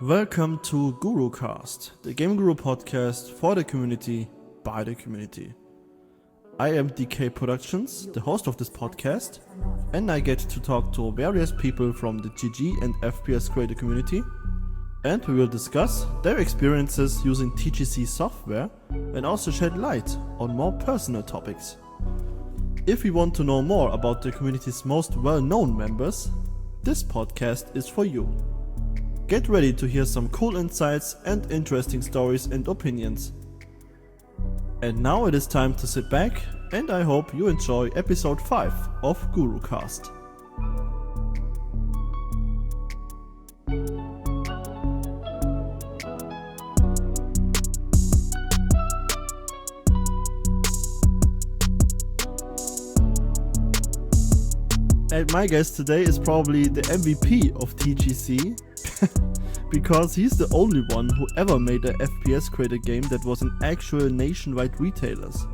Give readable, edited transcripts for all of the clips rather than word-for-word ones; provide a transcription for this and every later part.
Welcome to GuruCast, the Game Guru podcast for the community, by the community. I am DK Productions, the host of this podcast, and I get to talk to various people from the GG and FPS creator community, and we will discuss their experiences using TGC software and also shed light on more personal topics. If you want to know more about the community's most well-known members, this podcast is for you. Get ready to hear some cool insights and interesting stories and opinions. And now it is time to sit back, and I hope you enjoy episode 5 of GuruCast. And my guest today is probably the MVP of TGC, because he's the only one who ever made an FPS creator game that was an actual nationwide retailers.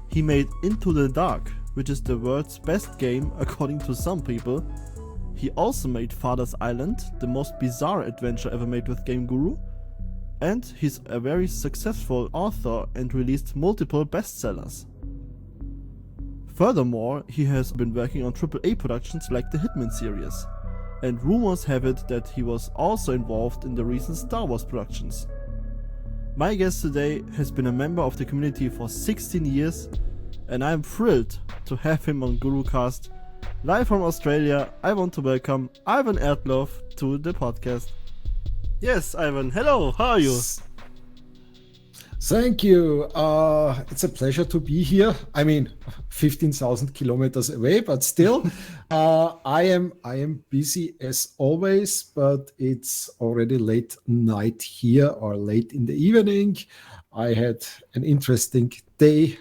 He made Into the Dark, which is the world's best game according to some people. He also made Father's Island, the most bizarre adventure ever made with Game Guru. And he's a very successful author and released multiple bestsellers. Furthermore, he has been working on AAA productions like the Hitman series. And rumors have it that he was also involved in the recent Star Wars productions. My guest today has been a member of the community for 16 years, and I am thrilled to have him on GuruCast. Live from Australia, I want to welcome Ivan Ertlov to the podcast. Yes, Ivan, hello, how are you? Thank you. It's a pleasure to be here. I mean, 15,000 kilometers away, but still, I am busy as always. But it's already late night here, or late in the evening. I had an interesting day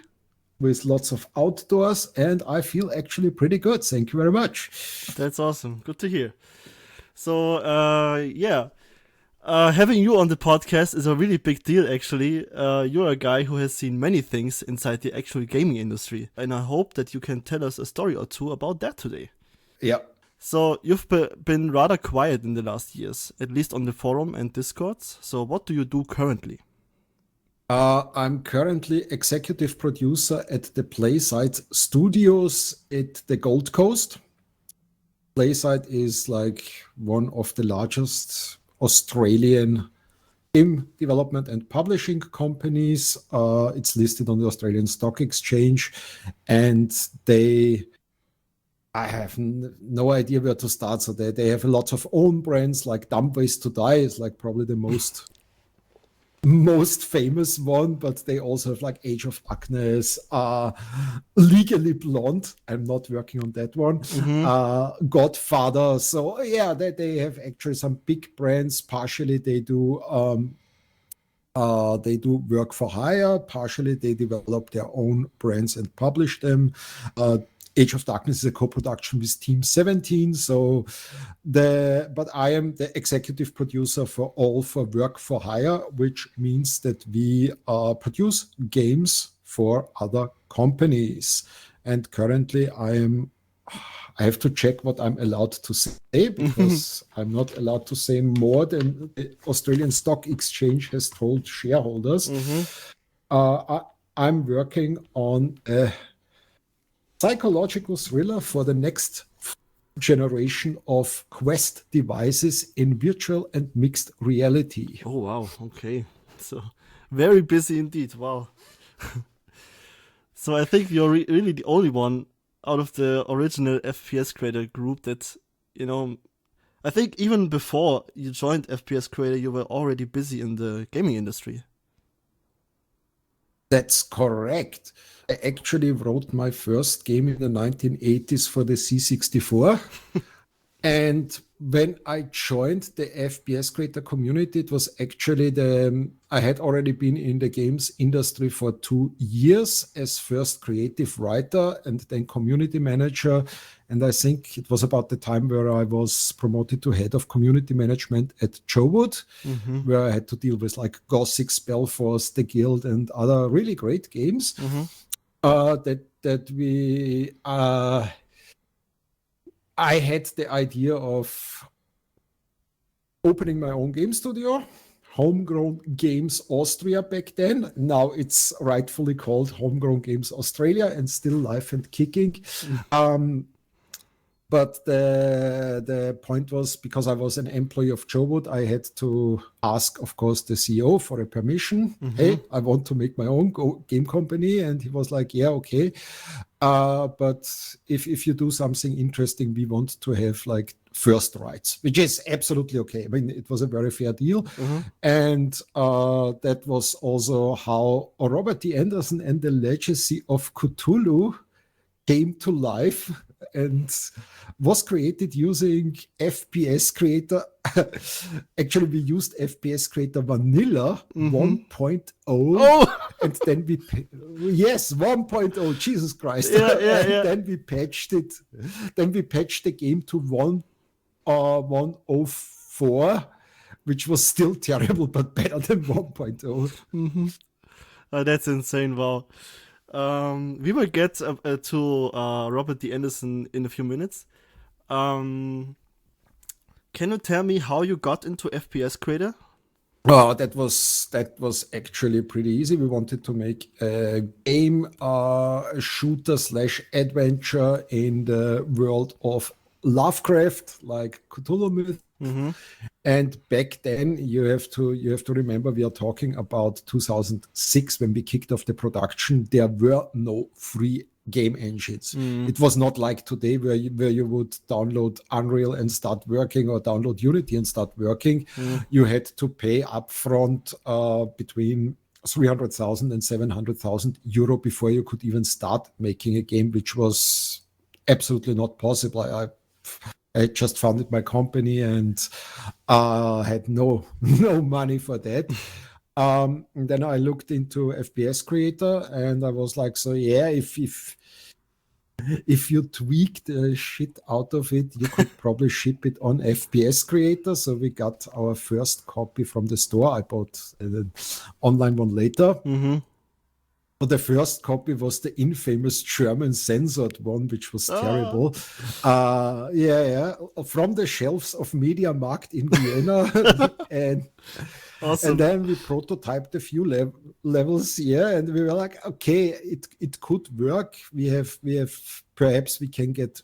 with lots of outdoors, and I feel actually pretty good. Thank you very much. That's awesome. Good to hear. So, having you on the podcast is a really big deal, actually. You're a guy who has seen many things inside the actual gaming industry, and I hope that you can tell us a story or two about that today. Yeah. So, you've been rather quiet in the last years, at least on the forum and Discords. So, what do you do currently? I'm currently executive producer at the Playside Studios at the Gold Coast. Playside is like one of the largest Australian game development and publishing companies. It's listed on the Australian Stock Exchange, and I have no idea where to start. So they have a lot of own brands, like Dumb Ways to Die is like probably the most famous one, but they also have like Age of Darkness, Legally Blonde. I'm not working on that one. Mm-hmm. Godfather. So yeah, they have actually some big brands. Partially they do work for hire. Partially they develop their own brands and publish them. Age of Darkness is a co-production with Team 17. But I am the executive producer for work for hire, which means that we produce games for other companies. And currently I have to check what I'm allowed to say, because I'm not allowed to say more than the Australian Stock Exchange has told shareholders. Mm-hmm. I'm working on a psychological thriller for the next generation of Quest devices in virtual and mixed reality. Oh, wow. Okay. So, very busy indeed. Wow. So, I think you're really the only one out of the original FPS creator group that, I think even before you joined FPS creator, you were already busy in the gaming industry. That's correct. I actually wrote my first game in the 1980s for the C64. And when I joined the FPS creator community, it was actually I had already been in the games industry for 2 years as first creative writer and then community manager. And I think it was about the time where I was promoted to head of community management at Jowood, mm-hmm. where I had to deal with like Gothic, Spellforce, The Guild, and other really great games. Mm-hmm. I had the idea of opening my own game studio, Homegrown Games Austria back then. Now it's rightfully called Homegrown Games Australia and still live and kicking. But the point was, because I was an employee of Joe Wood, I had to ask, of course, the CEO for a permission. Hey, I want to make my own game company. And he was like, yeah, okay. But if you do something interesting, we want to have like first rights, which is absolutely okay. I mean, it was a very fair deal. And that was also how Robert D. Anderson and the Legacy of Cthulhu came to life and was created using FPS Creator. Actually, we used FPS Creator Vanilla 1.0. Oh, And then we, 1.0, Jesus Christ. Then we patched it. Then we patched the game to 1.04, which was still terrible, but better than 1.0. That's insane. Wow. We will get to Robert D. Anderson in a few minutes. Can you tell me how you got into FPS Creator? Oh, that was actually pretty easy. We wanted to make a game, shooter / adventure in the world of Lovecraft, like Cthulhu myth. And back then, you have to remember, we are talking about 2006 when we kicked off the production. There were no free game engines. It was not like today where you would download Unreal and start working, or download Unity and start working. You had to pay upfront between 300,000 and 700,000 euro before you could even start making a game, which was absolutely not possible. I just founded my company and had no money for that. And then I looked into FPS Creator and I was like, so yeah, if you tweak the shit out of it, you could probably ship it on FPS Creator. So we got our first copy from the store. I bought an online one later. But the first copy was the infamous German censored one, which was terrible. From the shelves of MediaMarkt in Vienna. And awesome. And then we prototyped a few levels, and we were like, okay, it could work. We have perhaps we can get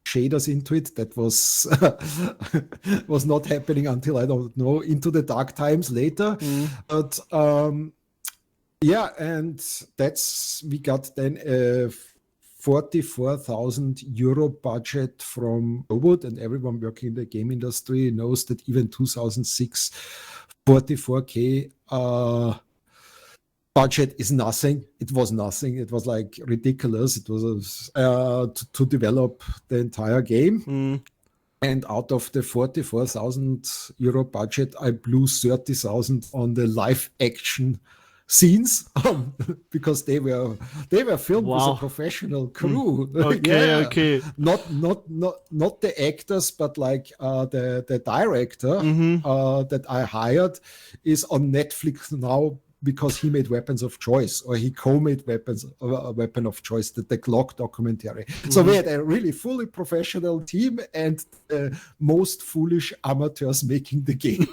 shaders into it. That was was not happening until, I don't know, into the dark times later. But and we got then a 44,000 euro budget from Wood, and everyone working in the game industry knows that even 2006 44K budget is nothing. It was nothing. It was like ridiculous. It was to develop the entire game. And out of the 44,000 euro budget, I blew 30,000 on the live action scenes because they were filmed with a professional crew. Okay. Not the actors, but like the director that I hired is on Netflix now because he made Weapons of Choice, or he co-made Weapon of Choice, the Glock documentary. So we had a really fully professional team and most foolish amateurs making the game.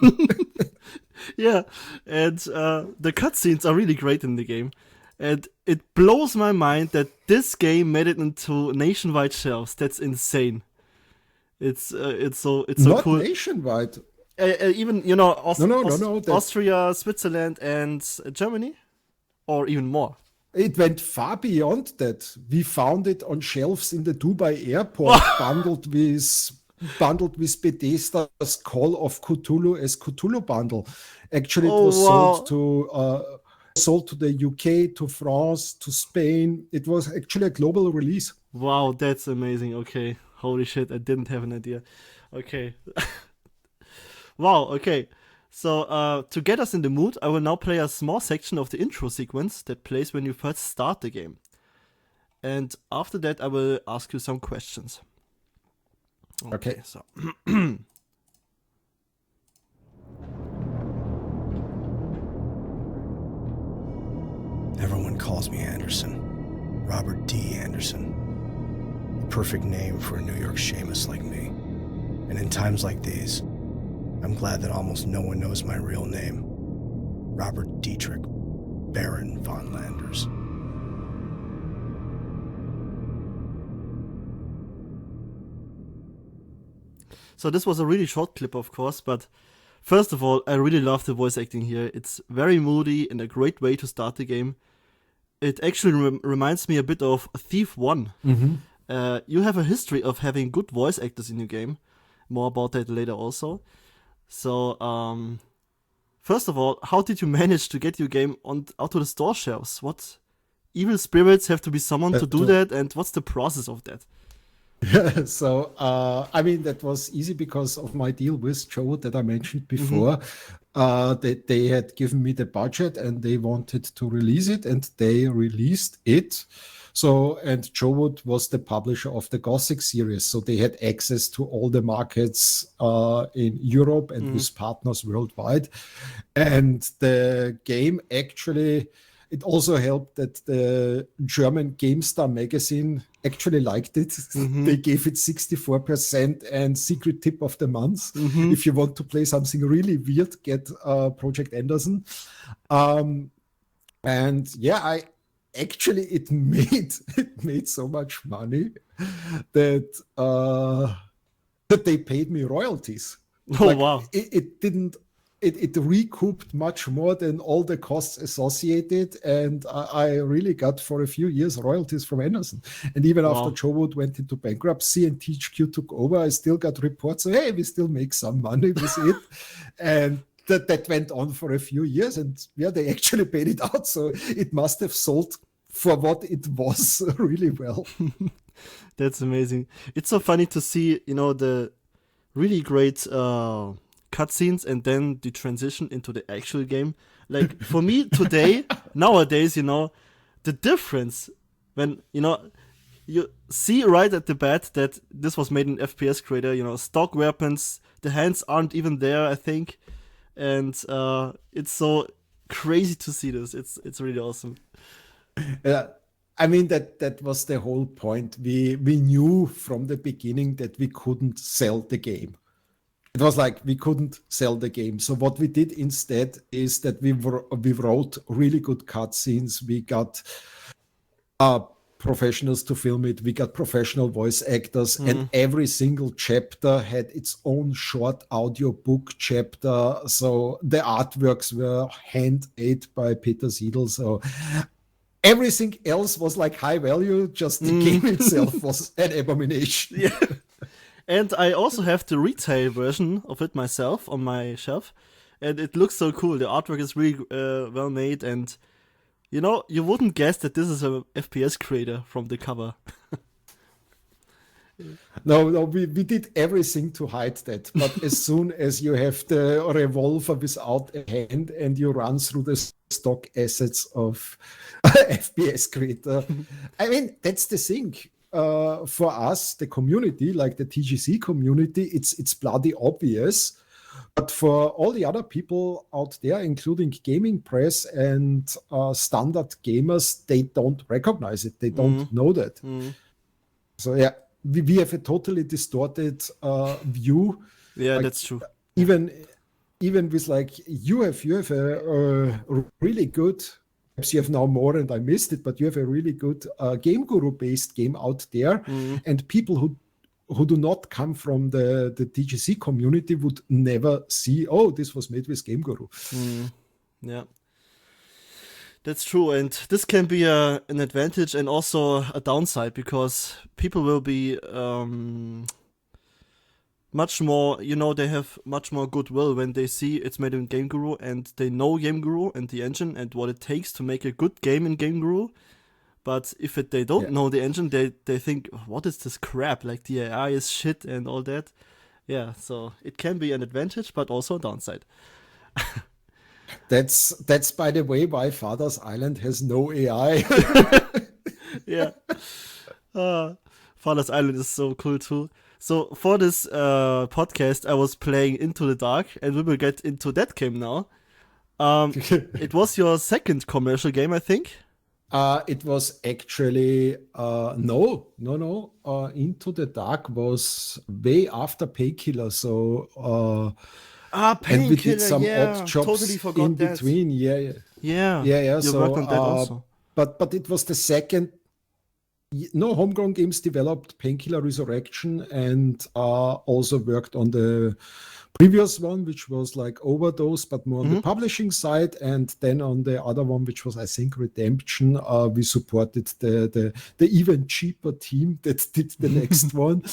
Yeah, and the cutscenes are really great in the game, and it blows my mind that this game made it into nationwide shelves. That's insane. It's so not cool. Nationwide. Even Austria, Switzerland, and Germany, or even more. It went far beyond that. We found it on shelves in the Dubai airport, bundled with Bethesda's Call of Cthulhu as Cthulhu bundle. Actually, it was sold to the UK, to France, to Spain. It was actually a global release. Wow, that's amazing. Okay, holy shit, I didn't have an idea. Okay. Wow, okay. So, to get us in the mood, I will now play a small section of the intro sequence that plays when you first start the game. And after that, I will ask you some questions. Okay, so. Everyone calls me Anderson. Robert D. Anderson. A perfect name for a New York Seamus like me. And in times like these, I'm glad that almost no one knows my real name. Robert Dietrich, Baron von Landers. So this was a really short clip, of course, but first of all, I really love the voice acting here. It's very moody and a great way to start the game. It actually reminds me a bit of Thief 1. You have a history of having good voice actors in your game. More about that later also. So, first of all, how did you manage to get your game out to the store shelves? What evil spirits have to be summoned to do that, and what's the process of that? So, I mean, that was easy because of my deal with Joe that I mentioned before. They had given me the budget and they wanted to release it, and they released it. So, and Joe Wood was the publisher of the Gothic series. So they had access to all the markets in Europe and with partners worldwide. And the game actually, it also helped that the German GameStar magazine actually liked it. They gave it 64% and secret tip of the month. If you want to play something really weird, get Project Anderson. And yeah, it made so much money that they paid me royalties. Oh, wow. It recouped much more than all the costs associated, and I really got for a few years royalties from Anderson. And even after Joe Wood went into bankruptcy and THQ took over, I still got reports, so hey, we still make some money with it. And that went on for a few years, and yeah, they actually paid it out, so it must have sold for what it was really well. That's amazing. It's so funny to see, the really great cutscenes and then the transition into the actual game. Like for me today, nowadays, the difference when, you see right at the bat that this was made in FPS creator, stock weapons, the hands aren't even there, I think. And it's so crazy to see this. It's really awesome. I mean, that was the whole point. We knew from the beginning that we couldn't sell the game. It was like we couldn't sell the game. So what we did instead is that we wrote really good cutscenes. We got professionals to film it. We got professional voice actors, and every single chapter had its own short audio book chapter. So the artworks were hand-made by Peter Siedel. So everything else was like high value. Just the game itself was an abomination. Yeah. And I also have the retail version of it myself on my shelf, and it looks so cool. The artwork is really well made, and you wouldn't guess that this is a FPS creator from the cover. No, we did everything to hide that. But as soon as you have the revolver without a hand and you run through the stock assets of FPS creator, I mean, that's the thing. For us, the community, like the TGC community, it's bloody obvious. But for all the other people out there, including gaming press and standard gamers, they don't recognize it. They don't know that. So yeah, we have a totally distorted view. Yeah, like, that's true. Even with like you have a really good. Perhaps you have now more and I missed it, but you have a really good Game Guru based game out there, and people who do not come from the TGC community would never see, oh, this was made with Game Guru. Yeah, that's true, and this can be an advantage and also a downside, because people will be much more, they have much more goodwill when they see it's made in Game Guru and they know Game Guru and the engine and what it takes to make a good game in Game Guru. But if they don't know the engine, they think, what is this crap? Like the AI is shit and all that. Yeah, so it can be an advantage, but also a downside. That's by the way why Father's Island has no AI. Yeah. Father's Island is so cool too. So for this podcast, I was playing Into the Dark, and we will get into that game now. It was your second commercial game, I think. It was actually no. Into the Dark was way after Painkiller. So and we did Painkiller, some yeah. odd jobs Totally forgot in that. between. Yeah. You So, worked on that also. but it was the second. No, Homegrown Games developed Painkiller Resurrection and also worked on the previous one, which was like Overdose, but more on the publishing side. And then on the other one, which was, I think, Redemption, we supported the even cheaper team that did the next one.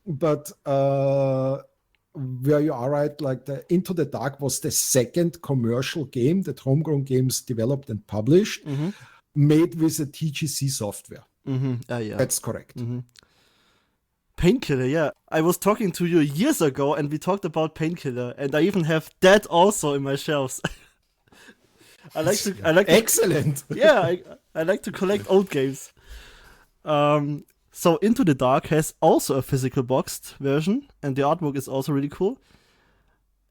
But where you are right, like the Into the Dark was the second commercial game that Homegrown Games developed and published, made with a TGC software. Yeah. That's correct. Painkiller, yeah. I was talking to you years ago and we talked about Painkiller, and I even have that also in my shelves. I like to Excellent. Yeah, I like to collect old games. So Into the Dark has also a physical boxed version, and the artwork is also really cool.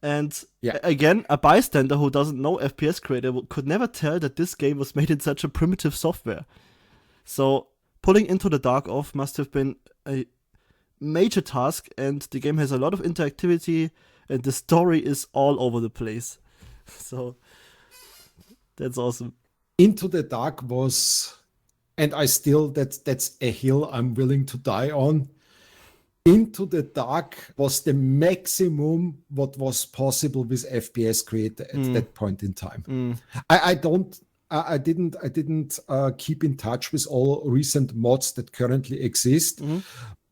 And again, a bystander who doesn't know FPS creator could never tell that this game was made in such a primitive software. So pulling Into the Dark off must have been a major task, and the game has a lot of interactivity, and the story is all over the place. So that's awesome. Into the Dark was, and I still, that's a hill I'm willing to die on. Into the Dark was the maximum what was possible with FPS Creator at that point in time. I didn't keep in touch with all recent mods that currently exist,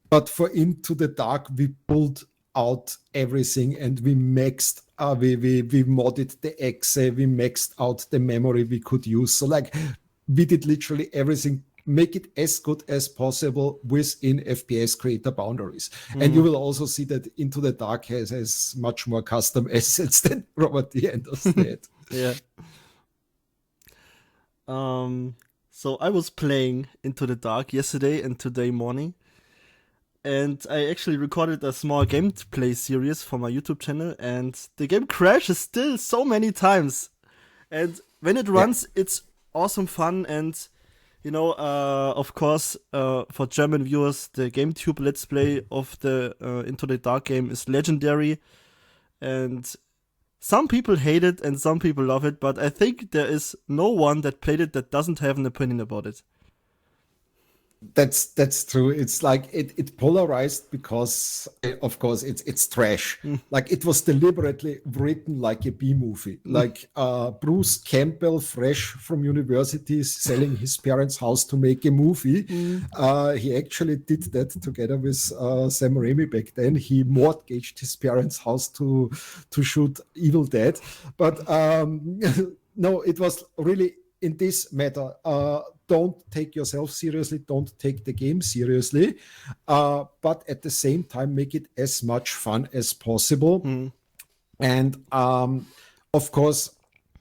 but for Into the Dark we pulled out everything and we maxed. We modded the exe, we maxed out the memory we could use. So like we did literally everything, make it as good as possible within FPS Creator boundaries. And you will also see that Into the Dark has much more custom assets than Robert D. Anders did. Yeah. So I was playing Into the Dark yesterday and today morning, and I actually recorded a small gameplay series for my YouTube channel, and the game crashes still so many times. And when it runs, it's awesome fun, and you know, of course, for German viewers, the GameTube Let's Play of the Into the Dark game is legendary, and some people hate it and some people love it, but I think there is no one that played it that doesn't have an opinion about it. That's true. It's like it polarized because of course it's trash. Like it was deliberately written like a B movie. Like Bruce Campbell, fresh from university, selling his parents' house to make a movie. He actually did that together with Sam Raimi back then. He mortgaged his parents' house to shoot Evil Dead. But no, it was really in this matter. Don't take yourself seriously, don't take the game seriously, but at the same time, make it as much fun as possible. And of course,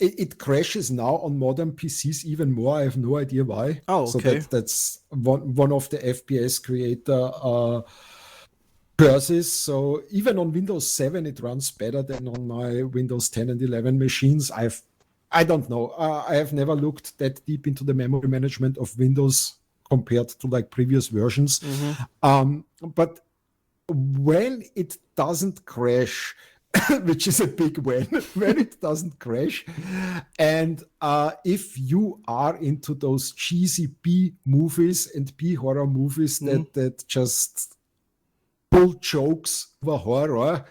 it crashes now on modern PCs even more. I have no idea why. Oh, okay. So that's one of the FPS Creator curses. So even on Windows 7, it runs better than on my Windows 10 and 11 machines. I don't know. I have never looked that deep into the memory management of Windows compared to like previous versions. But when it doesn't crash, which is a big when it doesn't crash, and if you are into those cheesy B movies and B horror movies that just pull jokes over horror,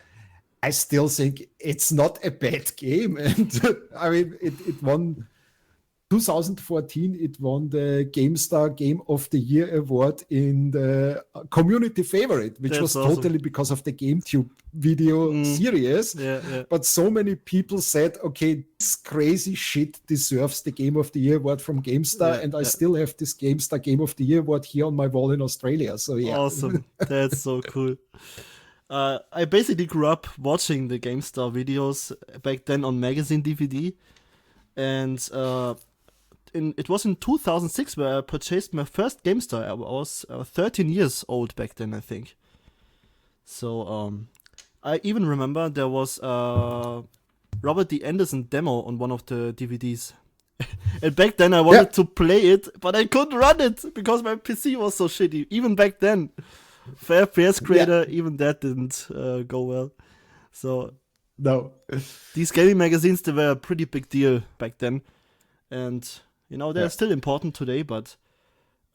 I still think it's not a bad game. And I mean, it won 2014. It won the GameStar Game of the Year award in the community favorite, which was awesome. Totally because of the GameTube video series. But so many people said, okay, this crazy shit deserves the Game of the Year award from GameStar. And I still have this GameStar Game of the Year award here on my wall in Australia. So yeah. Awesome. That's so cool. I basically grew up watching the GameStar videos back then on magazine DVD, and it was in 2006 where I purchased my first GameStar. I was 13 years old back then, I think. So I even remember there was Robert D. Anderson demo on one of the DVDs. And back then I wanted to play it, but I couldn't run it because my PC was so shitty, even back then. For FPS Creator, even that didn't go well. So No. These gaming magazines, they were a pretty big deal back then. And, they're still important today, but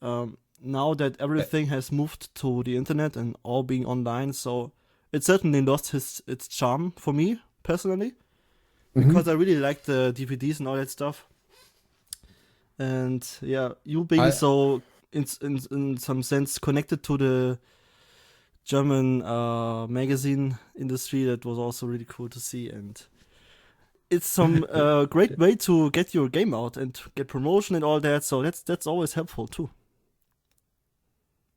now that everything has moved to the internet and all being online, so it certainly lost its charm for me, personally. Because I really like the DVDs and all that stuff. And yeah, you being so in some sense connected to the German magazine industry, that was also really cool to see. And it's some great way to get your game out and to get promotion and all that. So that's always helpful too.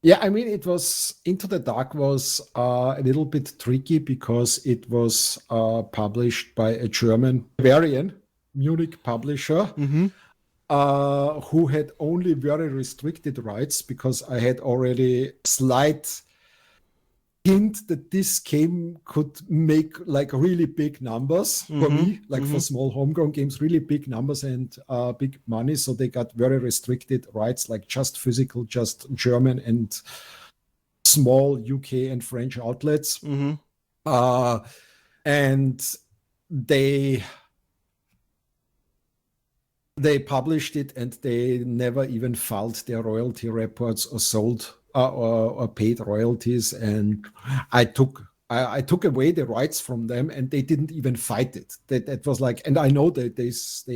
Yeah, I mean, it was Into the Dark was a little bit tricky because it was published by a German Bavarian Munich publisher who had only very restricted rights, because I had already slight hint that this game could make like really big numbers for me, like for small homegrown games, really big numbers and big money. So they got very restricted rights, like just physical, just German and small UK and French outlets. And they published it, and they never even filed their royalty reports or sold or paid royalties. And I took away the rights from them, and they didn't even fight it. That was like, and I know that they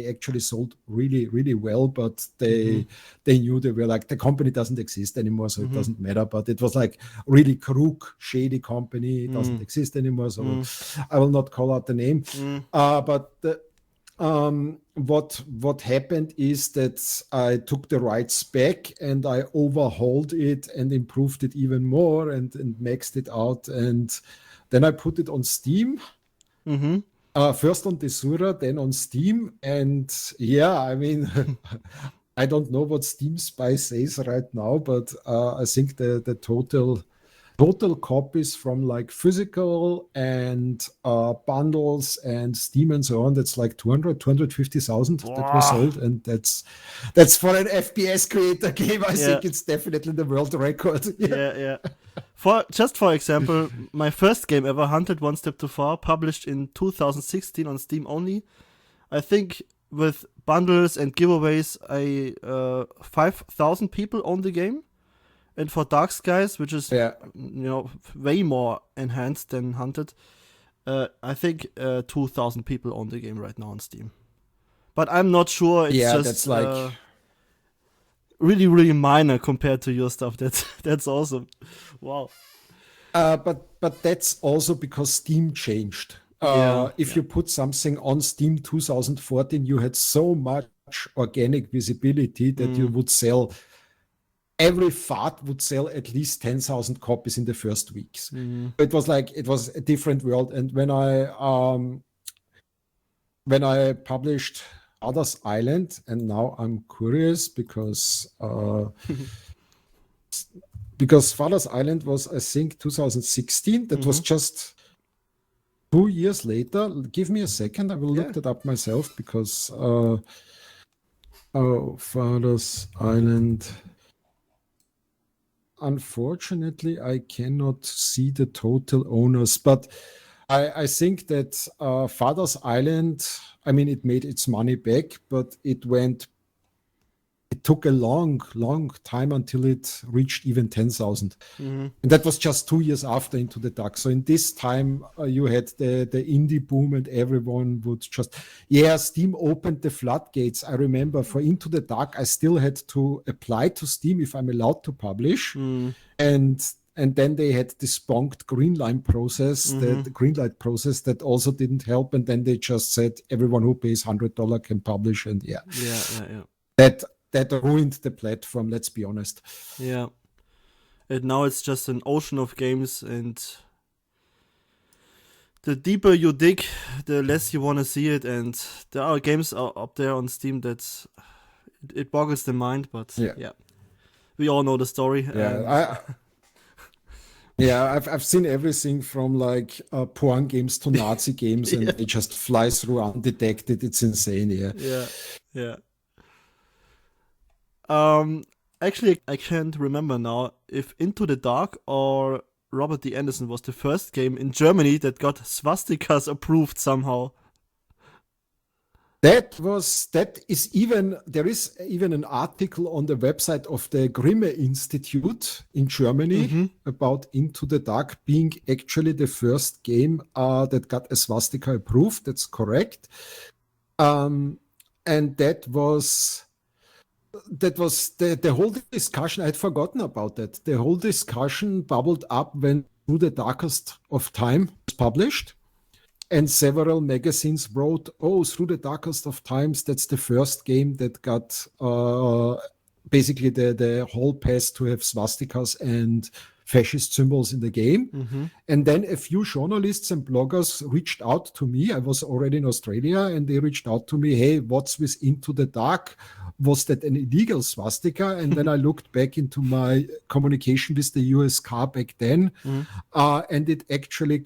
actually sold really, really well, but they knew, they were like, the company doesn't exist anymore, so it doesn't matter. But it was like really crook, shady company. It doesn't exist anymore, so I will not call out the name. But what happened is that I took the rights back, and I overhauled it and improved it even more and maxed it out, and then I put it on Steam. First on Desura, then on Steam. And yeah, I mean, I don't know what Steam Spy says right now, but I think the total copies from like physical and bundles and Steam and so on, that's like 250,000 that was sold. And that's for an FPS creator game. I think it's definitely the world record. Yeah. For example, my first game ever, Hunted One Step Too Far, published in 2016 on Steam only. I think with bundles and giveaways, 5,000 people own the game. And for Dark Skies, which is way more enhanced than Hunted, I think 2,000 people own the game right now on Steam. But I'm not sure. It's just that's like really, really minor compared to your stuff. That's awesome. Wow. But that's also because Steam changed. If you put something on Steam 2014, you had so much organic visibility that you would sell. Every fart would sell at least 10,000 copies in the first weeks. It was a different world. And when I published Father's Island, and now I'm curious because Father's Island was, I think, 2016. That was just 2 years later. Give me a second. I will look that up myself, because Father's Island. Unfortunately, I cannot see the total owners, but I think that Father's Island, I mean, it made its money back, but it took a long, long time until it reached even 10,000. And that was just 2 years after Into the Dark. So in this time, you had the indie boom, and everyone would just, Steam opened the floodgates. I remember for Into the Dark, I still had to apply to Steam if I'm allowed to publish. And then they had this bonked greenlight process, the greenlight process that also didn't help. And then they just said everyone who pays $100 can publish. And that ruined the platform, let's be honest. Yeah. And now it's just an ocean of games, and the deeper you dig, the less you want to see it. And there are games up there on Steam that it boggles the mind, but we all know the story. I've seen everything from like porn games to Nazi games, and it just flies through undetected. It's insane. Yeah. Actually, I can't remember now if Into the Dark or Robert D. Anderson was the first game in Germany that got swastikas approved somehow. There is even an article on the website of the Grimme Institute in Germany about Into the Dark being actually the first game that got a swastika approved. That's correct. And that was the whole discussion. I had forgotten about that. The whole discussion bubbled up when Through the Darkest of Time was published. And several magazines wrote, Through the Darkest of Times, that's the first game that got basically the whole pass to have swastikas and fascist symbols in the game. And then a few journalists and bloggers reached out to me. I was already in Australia, and they reached out to me, hey, what's with Into the Dark? Was that an illegal swastika? And then I looked back into my communication with the USK back then, and it actually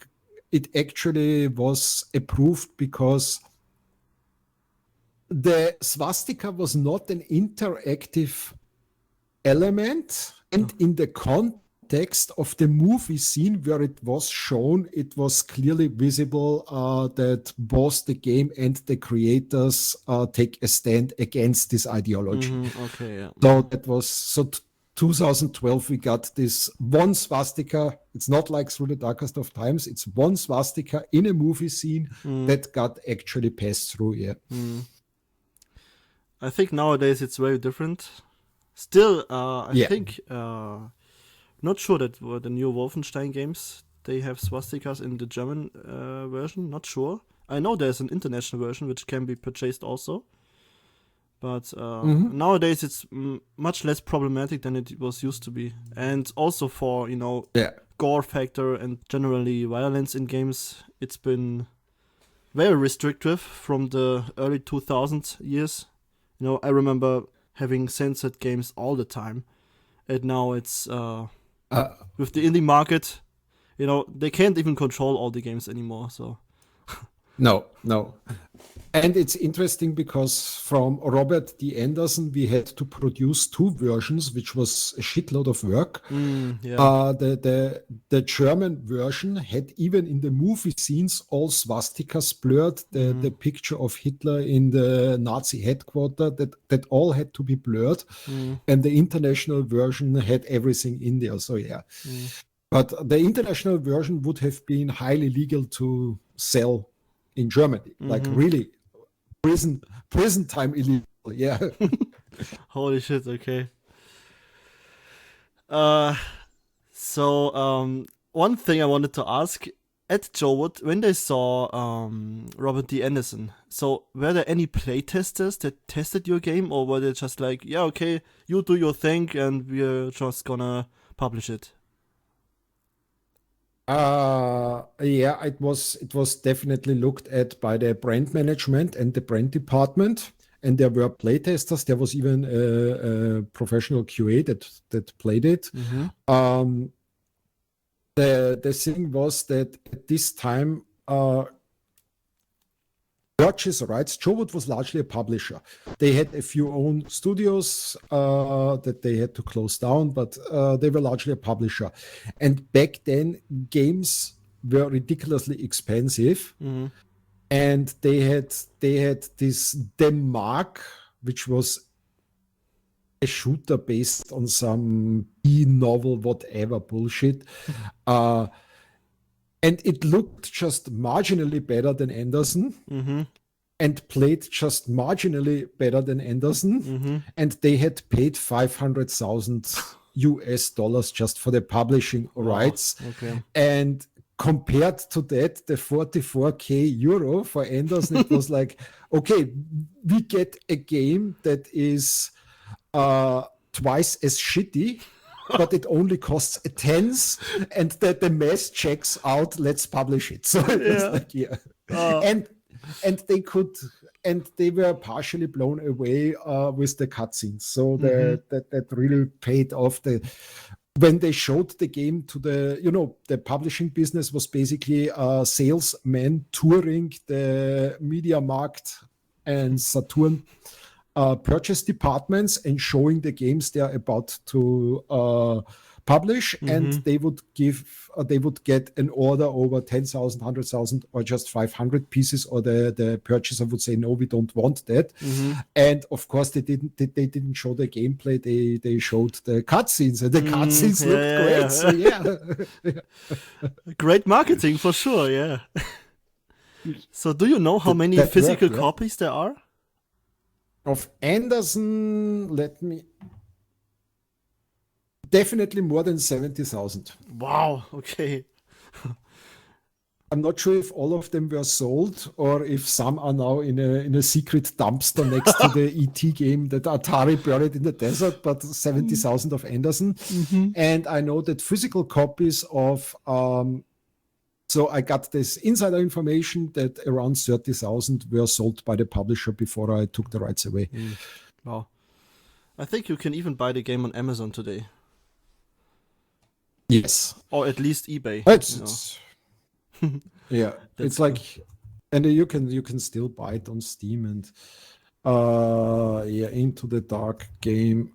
was approved because the swastika was not an interactive element, and in the context of the movie scene where it was shown, it was clearly visible that both the game and the creators take a stand against this ideology. Okay, yeah. So that was 2012, we got this one swastika. It's not like Through the Darkest of Times. It's one swastika in a movie scene that got actually passed through. Yeah. I think nowadays it's very different. Still, I think, not sure that the new Wolfenstein games, they have swastikas in the German version. Not sure. I know there's an international version which can be purchased also. But nowadays it's much less problematic than it was used to be. And also for, gore factor and generally violence in games, it's been very restrictive from the early 2000s years. I remember having censored games all the time. And now it's, with the indie market, they can't even control all the games anymore, so... No. And it's interesting because from Robert D. Anderson, we had to produce two versions, which was a shitload of work. The German version had, even in the movie scenes, all swastikas blurred. The picture of Hitler in the Nazi headquarters, that all had to be blurred. And the international version had everything in there. So, yeah. But the international version would have been highly legal to sell in Germany, like really prison time illegal. Yeah. Holy shit. Okay. So one thing I wanted to ask at Jowood, when they saw Robert D. Anderson, so were there any playtesters that tested your game, or were they just like, yeah, okay, you do your thing and we're just gonna publish it? It was definitely looked at by the brand management and the brand department, and there were playtesters. There was even a professional QA that played it. The thing was that at this time, purchase rights, Jowood was largely a publisher. They had a few own studios that they had to close down, but they were largely a publisher. And back then, games were ridiculously expensive. And they had this Denmark, which was a shooter based on some novel, whatever bullshit. And it looked just marginally better than Anderson, and played just marginally better than Anderson. And they had paid $500,000 just for the publishing rights. Okay. And compared to that, the 44K euro for Anderson, it was like, okay, we get a game that is twice as shitty, but it only costs a tenth, and that the math checks out, let's publish it. So it was like, and they could, and they were partially blown away with the cutscenes. So that really paid off. When they showed the game to the publishing business was basically salesmen touring the MediaMarkt and Saturn purchase departments and showing the games they're about to publish, and they would get an order over 10,000, 100,000, or just 500 pieces, or the purchaser would say, no, we don't want that. And of course they didn't show the gameplay, they showed the cutscenes, and the cutscenes looked great. So Great marketing for sure. Yeah. So do you know how many physical copies there are of Anderson? Definitely more than 70,000. Wow. Okay. I'm not sure if all of them were sold, or if some are now in a secret dumpster next to the ET game that Atari buried in the desert, but 70,000 of Anderson. And I know that physical copies of, so I got this insider information that around 30,000 were sold by the publisher before I took the rights away. Wow. I think you can even buy the game on Amazon today. Yes. Or at least eBay. It's yeah, it's cool. And you can still buy it on Steam, and Into the Dark game.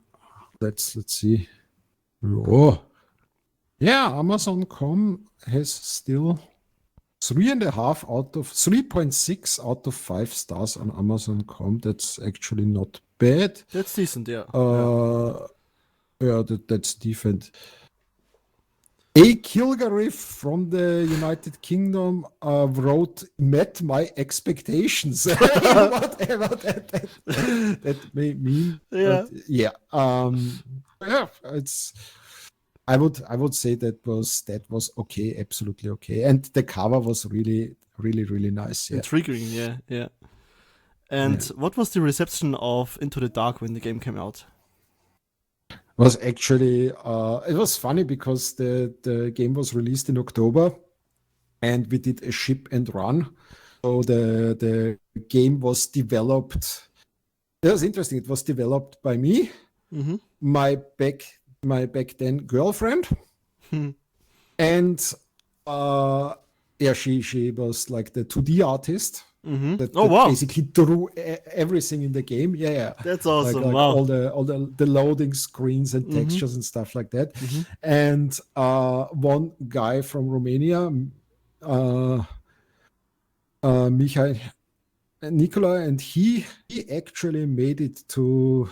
Let's see. Oh, yeah, Amazon.com has still 3.6 out of 5 stars on Amazon.com. That's actually not bad. That's decent, yeah. That's decent. A. Kilgariff from the United Kingdom met my expectations. Whatever that may mean. It's. I would say that was okay, absolutely okay, and the cover was really, really, really nice. Yeah. Intriguing, yeah. And what was the reception of Into the Dark when the game came out? Was actually it was funny because the game was released in October, and we did a ship and run. So the game was developed. It was interesting. It was developed by me, my back then girlfriend, and she was like the 2D artist. That basically drew everything in the game. That's awesome. Like wow. all the loading screens and textures and stuff like that. And one guy from Romania, Nicola, and he actually made it to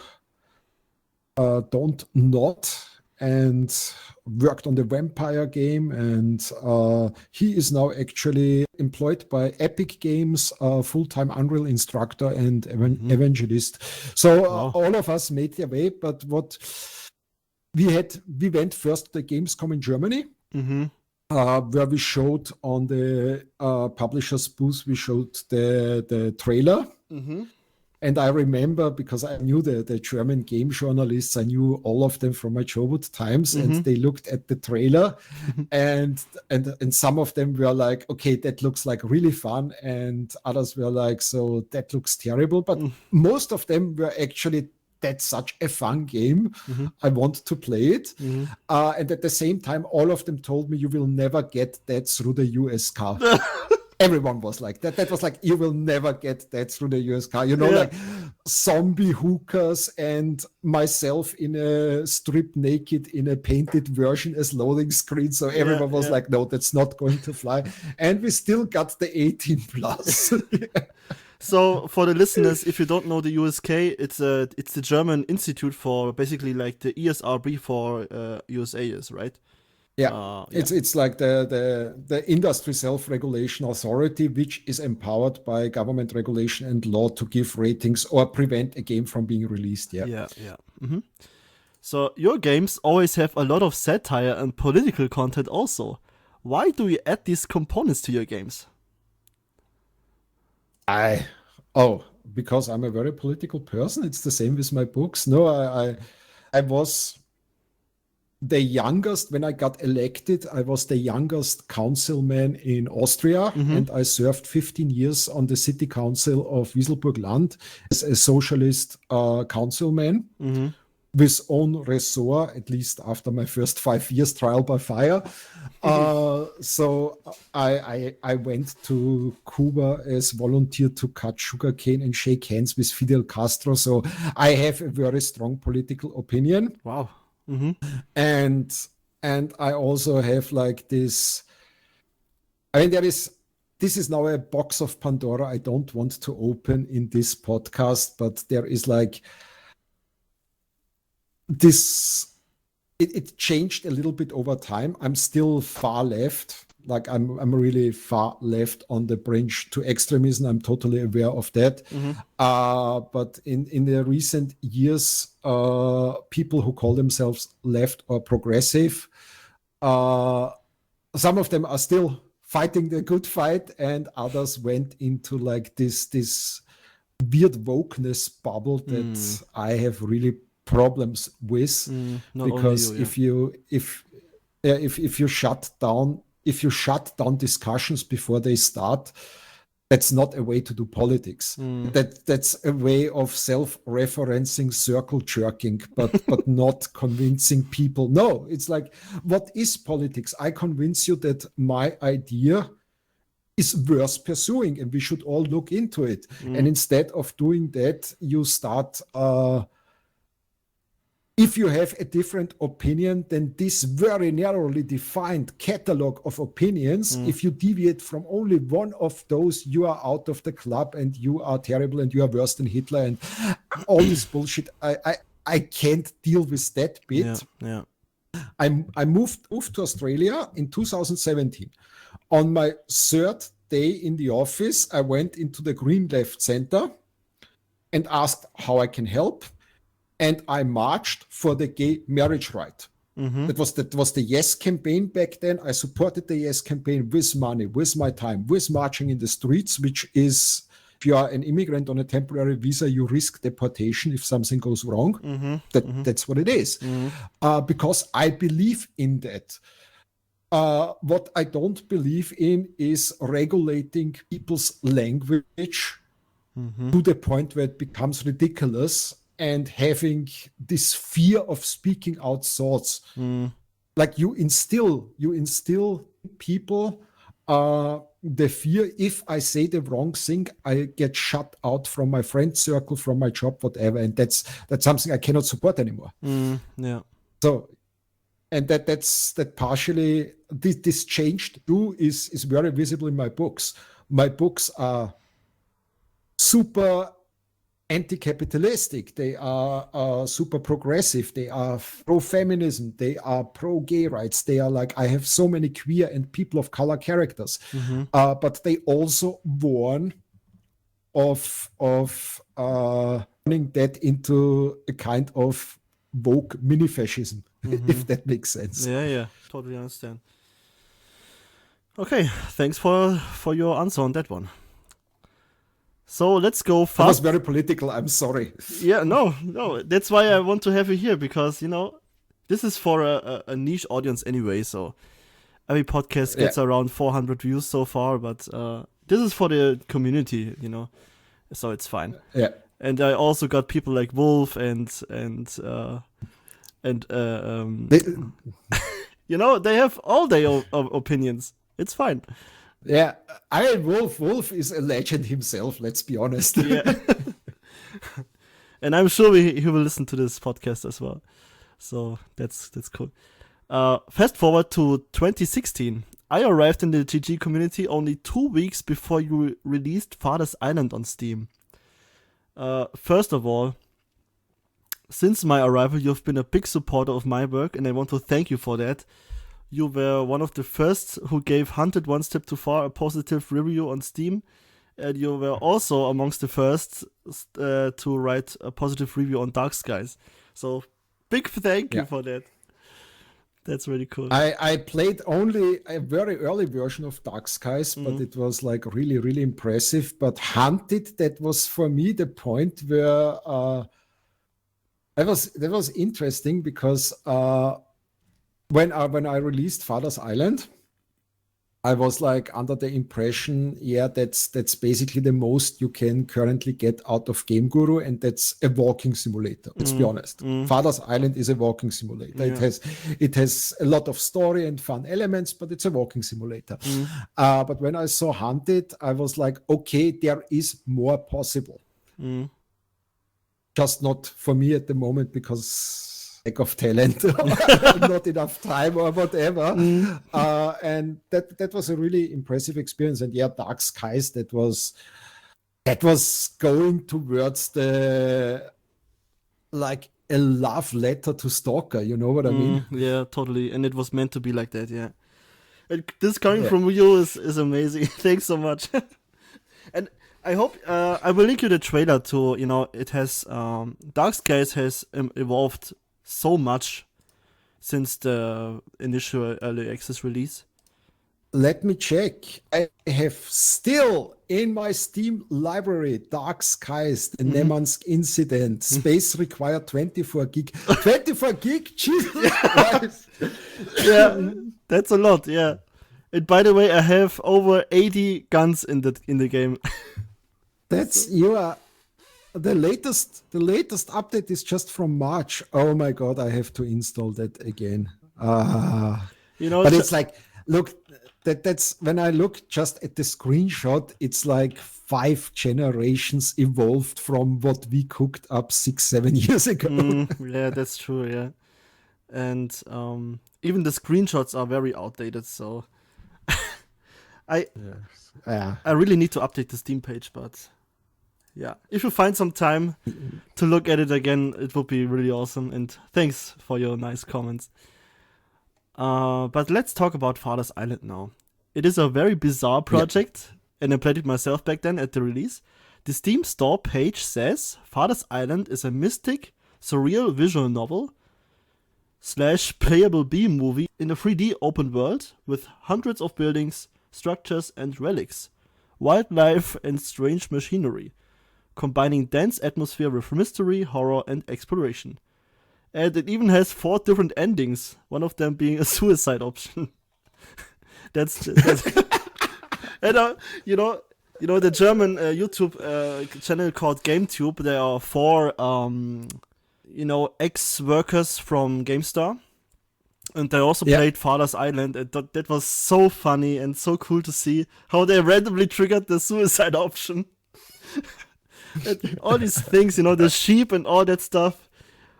Don't Not, and worked on the vampire game, and he is now actually employed by Epic Games, full-time Unreal instructor and evangelist. So all of us made their way, but what we went first to the Gamescom in Germany, where we showed on the publisher's booth, we showed the trailer. And I remember, because I knew the German game journalists, I knew all of them from my childhood times, and they looked at the trailer, and some of them were like, okay, that looks like really fun, and others were like, so that looks terrible. But most of them were actually, that's such a fun game. I want to play it. And at the same time, all of them told me, you will never get that through the US car. Everyone was like that. That was like, you will never get that through the US car. Like zombie hookers and myself in a strip naked in a painted version as loading screen. So everyone was like, no, that's not going to fly. And we still got the 18 plus. So for the listeners, if you don't know the USK, it's the German Institute for basically like the ESRB for USA is, right? It's like the industry self-regulation authority, which is empowered by government regulation and law to give ratings or prevent a game from being released. So your games always have a lot of satire and political content also. Why do you add these components to your games? Because I'm a very political person. It's the same with my books. No, I was the youngest. When I got elected, I was the youngest councilman in Austria, and I served 15 years on the city council of Wieselburg Land as a socialist councilman with own ressort, at least after my first 5 years trial by fire. So I went to Cuba as volunteer to cut sugarcane and shake hands with Fidel Castro. So I have a very strong political opinion. Wow. And and I also have like this. I mean, this is now a box of Pandora I don't want to open in this podcast, but there is like this. It changed a little bit over time. I'm still far left. Like I'm really far left on the bridge to extremism. I'm totally aware of that. But in the recent years, people who call themselves left or progressive, some of them are still fighting the good fight, and others went into like this weird wokeness bubble that I have really problems with, because if you shut down discussions before they start, that's not a way to do politics. That's a way of self-referencing, circle jerking, but not convincing people. No, it's like, what is politics? I convince you that my idea is worth pursuing and we should all look into it. And instead of doing that, you start if you have a different opinion than this very narrowly defined catalog of opinions, if you deviate from only one of those, you are out of the club and you are terrible and you are worse than Hitler and all this bullshit. I can't deal with that bit. Yeah. I moved to Australia in 2017. On my third day in the office, I went into the Green Left Center and asked how I can help. And I marched for the gay marriage right. That was the Yes campaign back then. I supported the Yes campaign with money, with my time, with marching in the streets, which is, if you are an immigrant on a temporary visa, you risk deportation if something goes wrong. That's what it is. Because I believe in that. What I don't believe in is regulating people's language to the point where it becomes ridiculous, and having this fear of speaking out thoughts. Like you instill people the fear, if I say the wrong thing, I get shut out from my friend circle, from my job, whatever. And that's something I cannot support anymore. So, and that's partially this changed too is very visible in my books. My books are super anti-capitalistic, they are super progressive, they are pro-feminism, they are pro-gay rights, they are like, I have so many queer and people of color characters, but they also warn of turning that into a kind of woke mini-fascism, if that makes sense. Yeah, totally understand. Okay, thanks for your answer on that one. So let's go fast. That was very political, I'm sorry. Yeah, no, that's why I want to have you here, because, this is for a niche audience anyway, so every podcast gets around 400 views so far, but this is for the community, so it's fine. Yeah. And I also got people like Wolf and they have all their opinions. It's fine. Yeah, Wolf is a legend himself, let's be honest. Yeah. And I'm sure he will listen to this podcast as well. So that's cool. Fast forward to 2016. I arrived in the GG community only 2 weeks before you released Father's Island on Steam. First of all, since my arrival, you've been a big supporter of my work, and I want to thank you for that. You were one of the first who gave Hunted One Step Too Far a positive review on Steam, and you were also amongst the first to write a positive review on Dark Skies. So, big thank you for that. That's really cool. I played only a very early version of Dark Skies, but it was like really, really impressive. But Hunted, that was for me the point where that was interesting, because when I released Father's Island, I was like under the impression, that's basically the most you can currently get out of Game Guru, and that's a walking simulator. Let's be honest. Father's Island is a walking simulator. Yeah. It has a lot of story and fun elements, but it's a walking simulator. But when I saw Hunted, I was like, okay, there is more possible. Just not for me at the moment, because lack of talent, not enough time or whatever. And that was a really impressive experience. And yeah, Dark Skies, that was going towards the like a love letter to Stalker, you know what I mean? Yeah, totally. And it was meant to be like that, yeah. And this coming from you is amazing. Thanks so much. And I hope I will link you the trailer to, it has Dark Skies has evolved so much since the initial early access release. Let me check. I have still in my Steam library Dark Skies, the Nemansk Incident, space required 24 gig. 24 gig? Jesus Christ. Yeah, that's a lot, yeah. And by the way, I have over 80 guns in the game. That's the latest update is just from March. Oh my god, I have to install that again. But it's like, look, that's when I look just at the screenshot, it's like 5 generations evolved from what we cooked up 6-7 years ago. Yeah, that's true, yeah. And even the screenshots are very outdated, so I really need to update the Steam page, but yeah, if you find some time to look at it again, it would be really awesome. And thanks for your nice comments. But let's talk about Father's Island now. It is a very bizarre project, and I played it myself back then at the release. The Steam store page says Father's Island is a mystic, surreal visual novel / playable B-movie in a 3D open world with hundreds of buildings, structures and relics, wildlife and strange machinery, combining dense atmosphere with mystery, horror and exploration. And it even has 4 different endings, one of them being a suicide option. that's and the German YouTube channel called GameTube, there are 4 ex-workers from GameStar. And they also played Father's Island, and that was so funny and so cool to see how they randomly triggered the suicide option. And all these things, the sheep and all that stuff.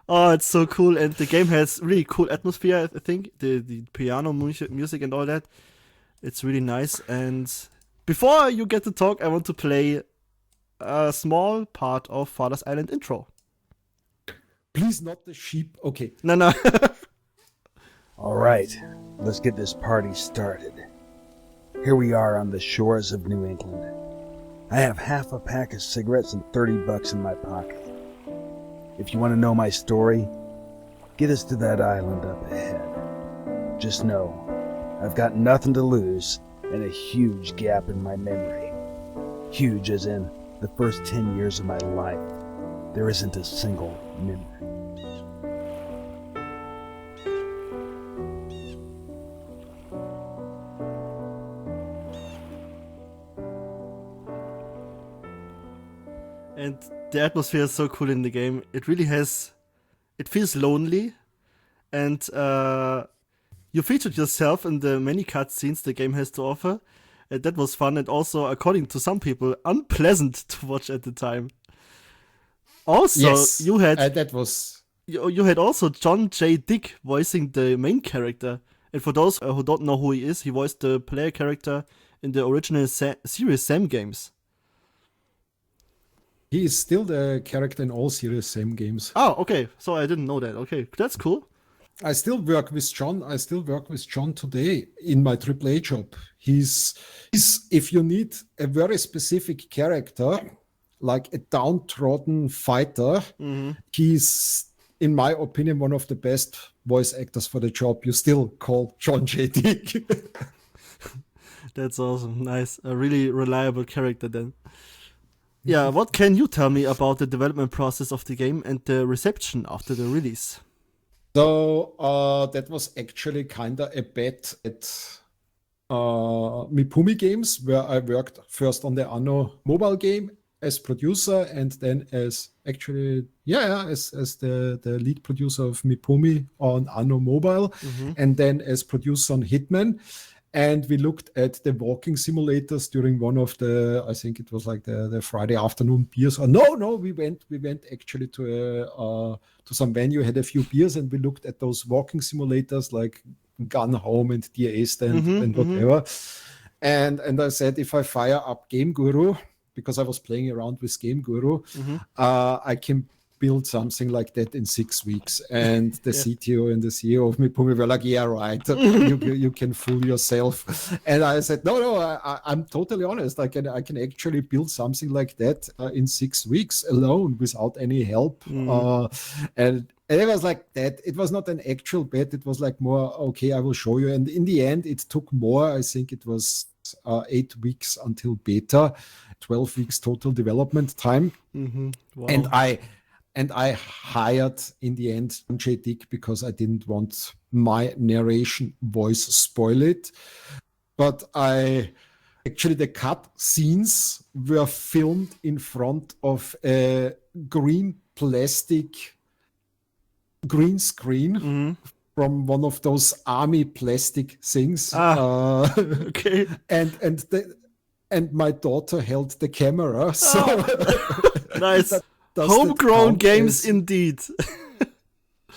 Oh, it's so cool, and the game has really cool atmosphere, I think. The piano music and all that. It's really nice, and before you get to talk, I want to play a small part of Father's Island intro. Please, not the sheep. Okay. No. All right, let's get this party started. Here we are on the shores of New England. I have half a pack of cigarettes and $30 in my pocket. If you want to know my story, get us to that island up ahead. Just know, I've got nothing to lose and a huge gap in my memory. Huge as in the first 10 years of my life. There isn't a single memory. And the atmosphere is so cool in the game. It really it feels lonely, and you featured yourself in the many cutscenes the game has to offer, and that was fun, and also, according to some people, unpleasant to watch at the time. Also, you had you had also John J. Dick voicing the main character, and for those who don't know who he is, he voiced the player character in the original Serious Sam games. He is still the character in all Serious Sam games. Oh, okay. So I didn't know that. Okay, that's cool. I still work with John today in my AAA job. He's if you need a very specific character, like a downtrodden fighter, he's, in my opinion, one of the best voice actors for the job. You still call John J. Dick. That's awesome. Nice. A really reliable character then. Yeah, what can you tell me about the development process of the game and the reception after the release? So that was actually kind of a bet at Mipumi Games, where I worked first on the Anno mobile game as producer, and then as the lead producer of Mipumi on Anno mobile, and then as producer on Hitman. And we looked at the walking simulators during one of I think it was like the Friday afternoon beers. No, we went actually to some venue, had a few beers, and we looked at those walking simulators like Gun Home and DA Stand and whatever. And I said, if I fire up Game Guru, because I was playing around with Game Guru, I can build something like that in 6 weeks. And the CTO and the CEO of Mipumi were like, yeah, right. you can fool yourself. And I said, no, I'm totally honest. I can actually build something like that in 6 weeks alone without any help. And it was like that. It was not an actual bet. It was like more, okay, I will show you. And in the end, it took more. I think it was 8 weeks until beta, 12 weeks total development time. Wow. And I hired in the end J. Dick because I didn't want my narration voice spoil it. But actually the cut scenes were filmed in front of a green plastic green screen from one of those army plastic things. Okay. And my daughter held the camera. So nice. Homegrown games indeed.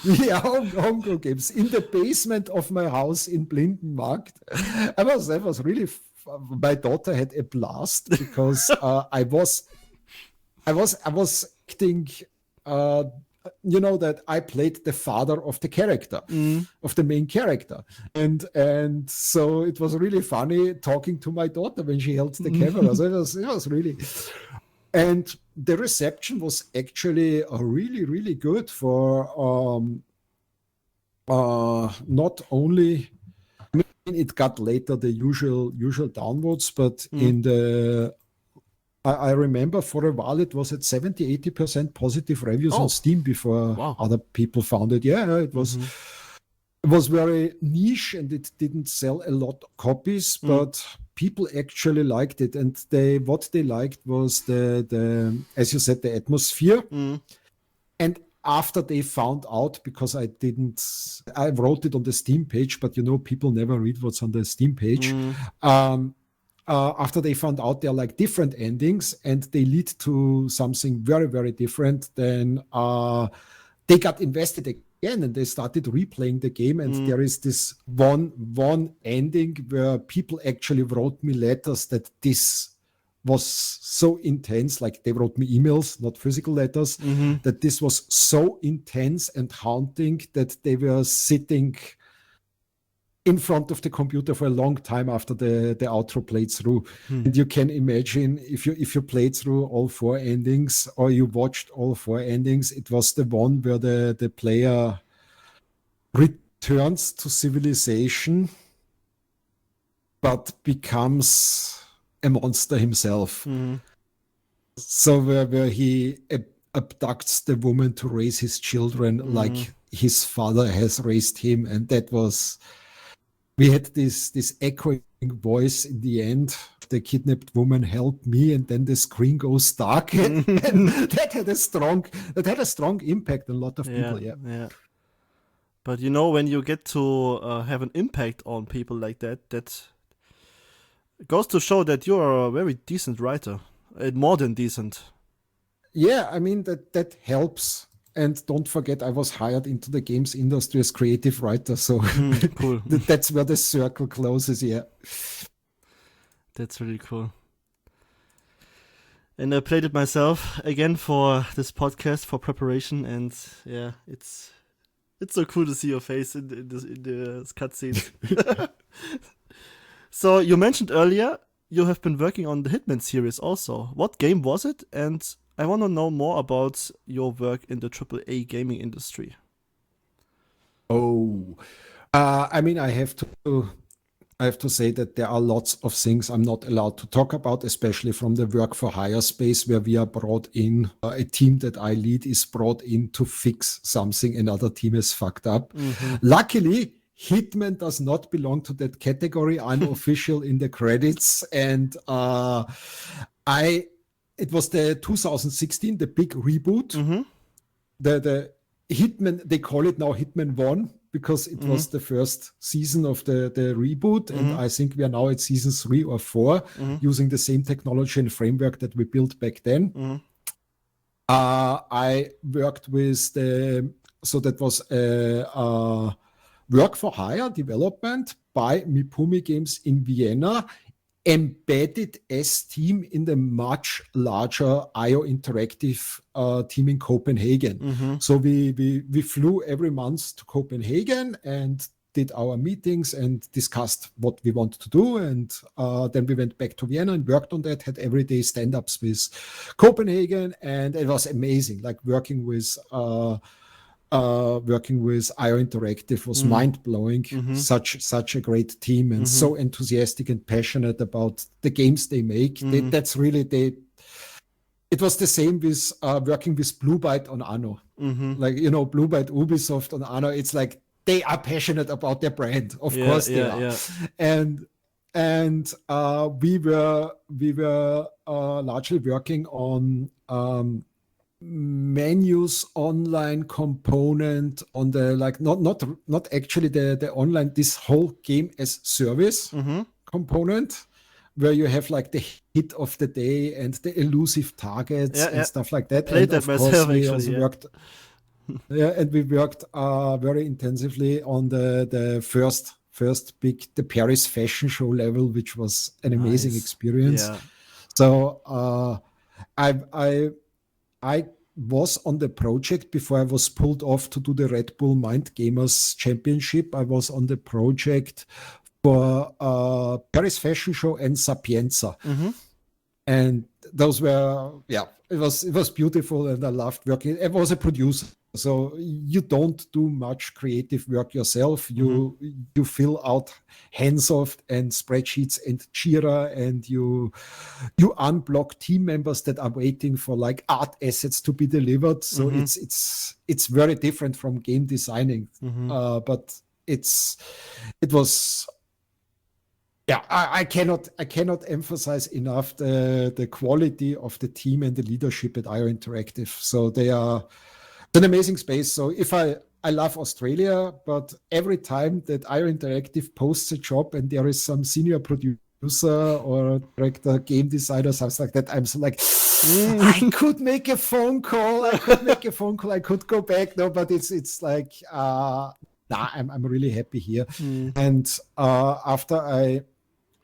Yeah, homegrown games in the basement of my house in Blindenmarkt. I was really. My daughter had a blast because I was acting. That I played the father of the character, of the main character, and so it was really funny talking to my daughter when she held the camera. So it was really. And the reception was actually really, really good for not only, I mean, it got later the usual downvotes, but I remember for a while it was at 70-80% positive reviews on Steam before other people found it. Yeah, it was. It was very niche and it didn't sell a lot of copies, but people actually liked it. And what they liked was the as you said, the atmosphere. And after they found out, because I wrote it on the Steam page, but people never read what's on the Steam page. After they found out there are like different endings and they lead to something very, very different, then they got invested again and they started replaying the game. And there is this one ending where people actually wrote me letters that this was so intense. Like they wrote me emails, not physical letters, that this was so intense and haunting that they were sitting in front of the computer for a long time after the outro played through. And you can imagine if you played through all 4 endings or you watched all 4 endings, it was the one where the player returns to civilization but becomes a monster himself. So where he abducts the woman to raise his children like his father has raised him. And that was... We had this echoing voice in the end. The kidnapped woman helped me, and then the screen goes dark, and that had a strong impact on a lot of people. Yeah. But when you get to have an impact on people like that, that goes to show that you are a very decent writer, more than decent. Yeah, I mean that helps. And don't forget, I was hired into the games industry as creative writer, so cool. That's where the circle closes. Yeah, that's really cool. And I played it myself again for this podcast for preparation, and yeah, it's so cool to see your face in the cutscenes. So you mentioned earlier you have been working on the Hitman series also. What game was it? And I want to know more about your work in the AAA gaming industry. I mean, I have to say that there are lots of things I'm not allowed to talk about, especially from the work for hire space, where we are brought in. A team that I lead is brought in to fix something another team has fucked up. Luckily, Hitman does not belong to that category. I'm official in the credits, and it was the 2016, the big reboot. The Hitman, they call it now Hitman 1, because it was the first season of the reboot, and I think we are now at season 3 or 4 using the same technology and framework that we built back then. I worked with so that was a work for hire development by Mipumi Games in Vienna, embedded as team in the much larger IO Interactive team in Copenhagen. So we flew every month to Copenhagen and did our meetings and discussed what we want to do. And then we went back to Vienna and worked on that, had everyday stand-ups with Copenhagen. And it was amazing, like working with IO Interactive was mind-blowing. Such a great team, and so enthusiastic and passionate about the games they make. That's really it was the same with working with Blue Byte on Anno. Like, Blue Byte, Ubisoft on Anno, it's like they are passionate about their brand. Of course they are. Yeah. And we were largely working on menus online component on the not actually the online, this whole game as service component, where you have like the hit of the day and the elusive targets and stuff like that. Played and that myself actually. And we worked very intensively on the first big, the Paris fashion show level, which was an amazing experience. So I was on the project before I was pulled off to do the Red Bull Mind Gamers Championship. I was on the project for Paris Fashion Show and Sapienza. And those were, it was beautiful, and I loved working. I was a producer, so you don't do much creative work yourself. You fill out Handsoft and spreadsheets and Jira, and you unblock team members that are waiting for like art assets to be delivered. So it's very different from game designing, but it was. Yeah, I cannot emphasize enough the quality of the team and the leadership at IO Interactive. So they are an amazing space. So if I love Australia, but every time that IO Interactive posts a job and there is some senior producer or director, game designer, something like that, I'm so like, I could make a phone call. I could go back. No, but it's like, I'm really happy here. And after I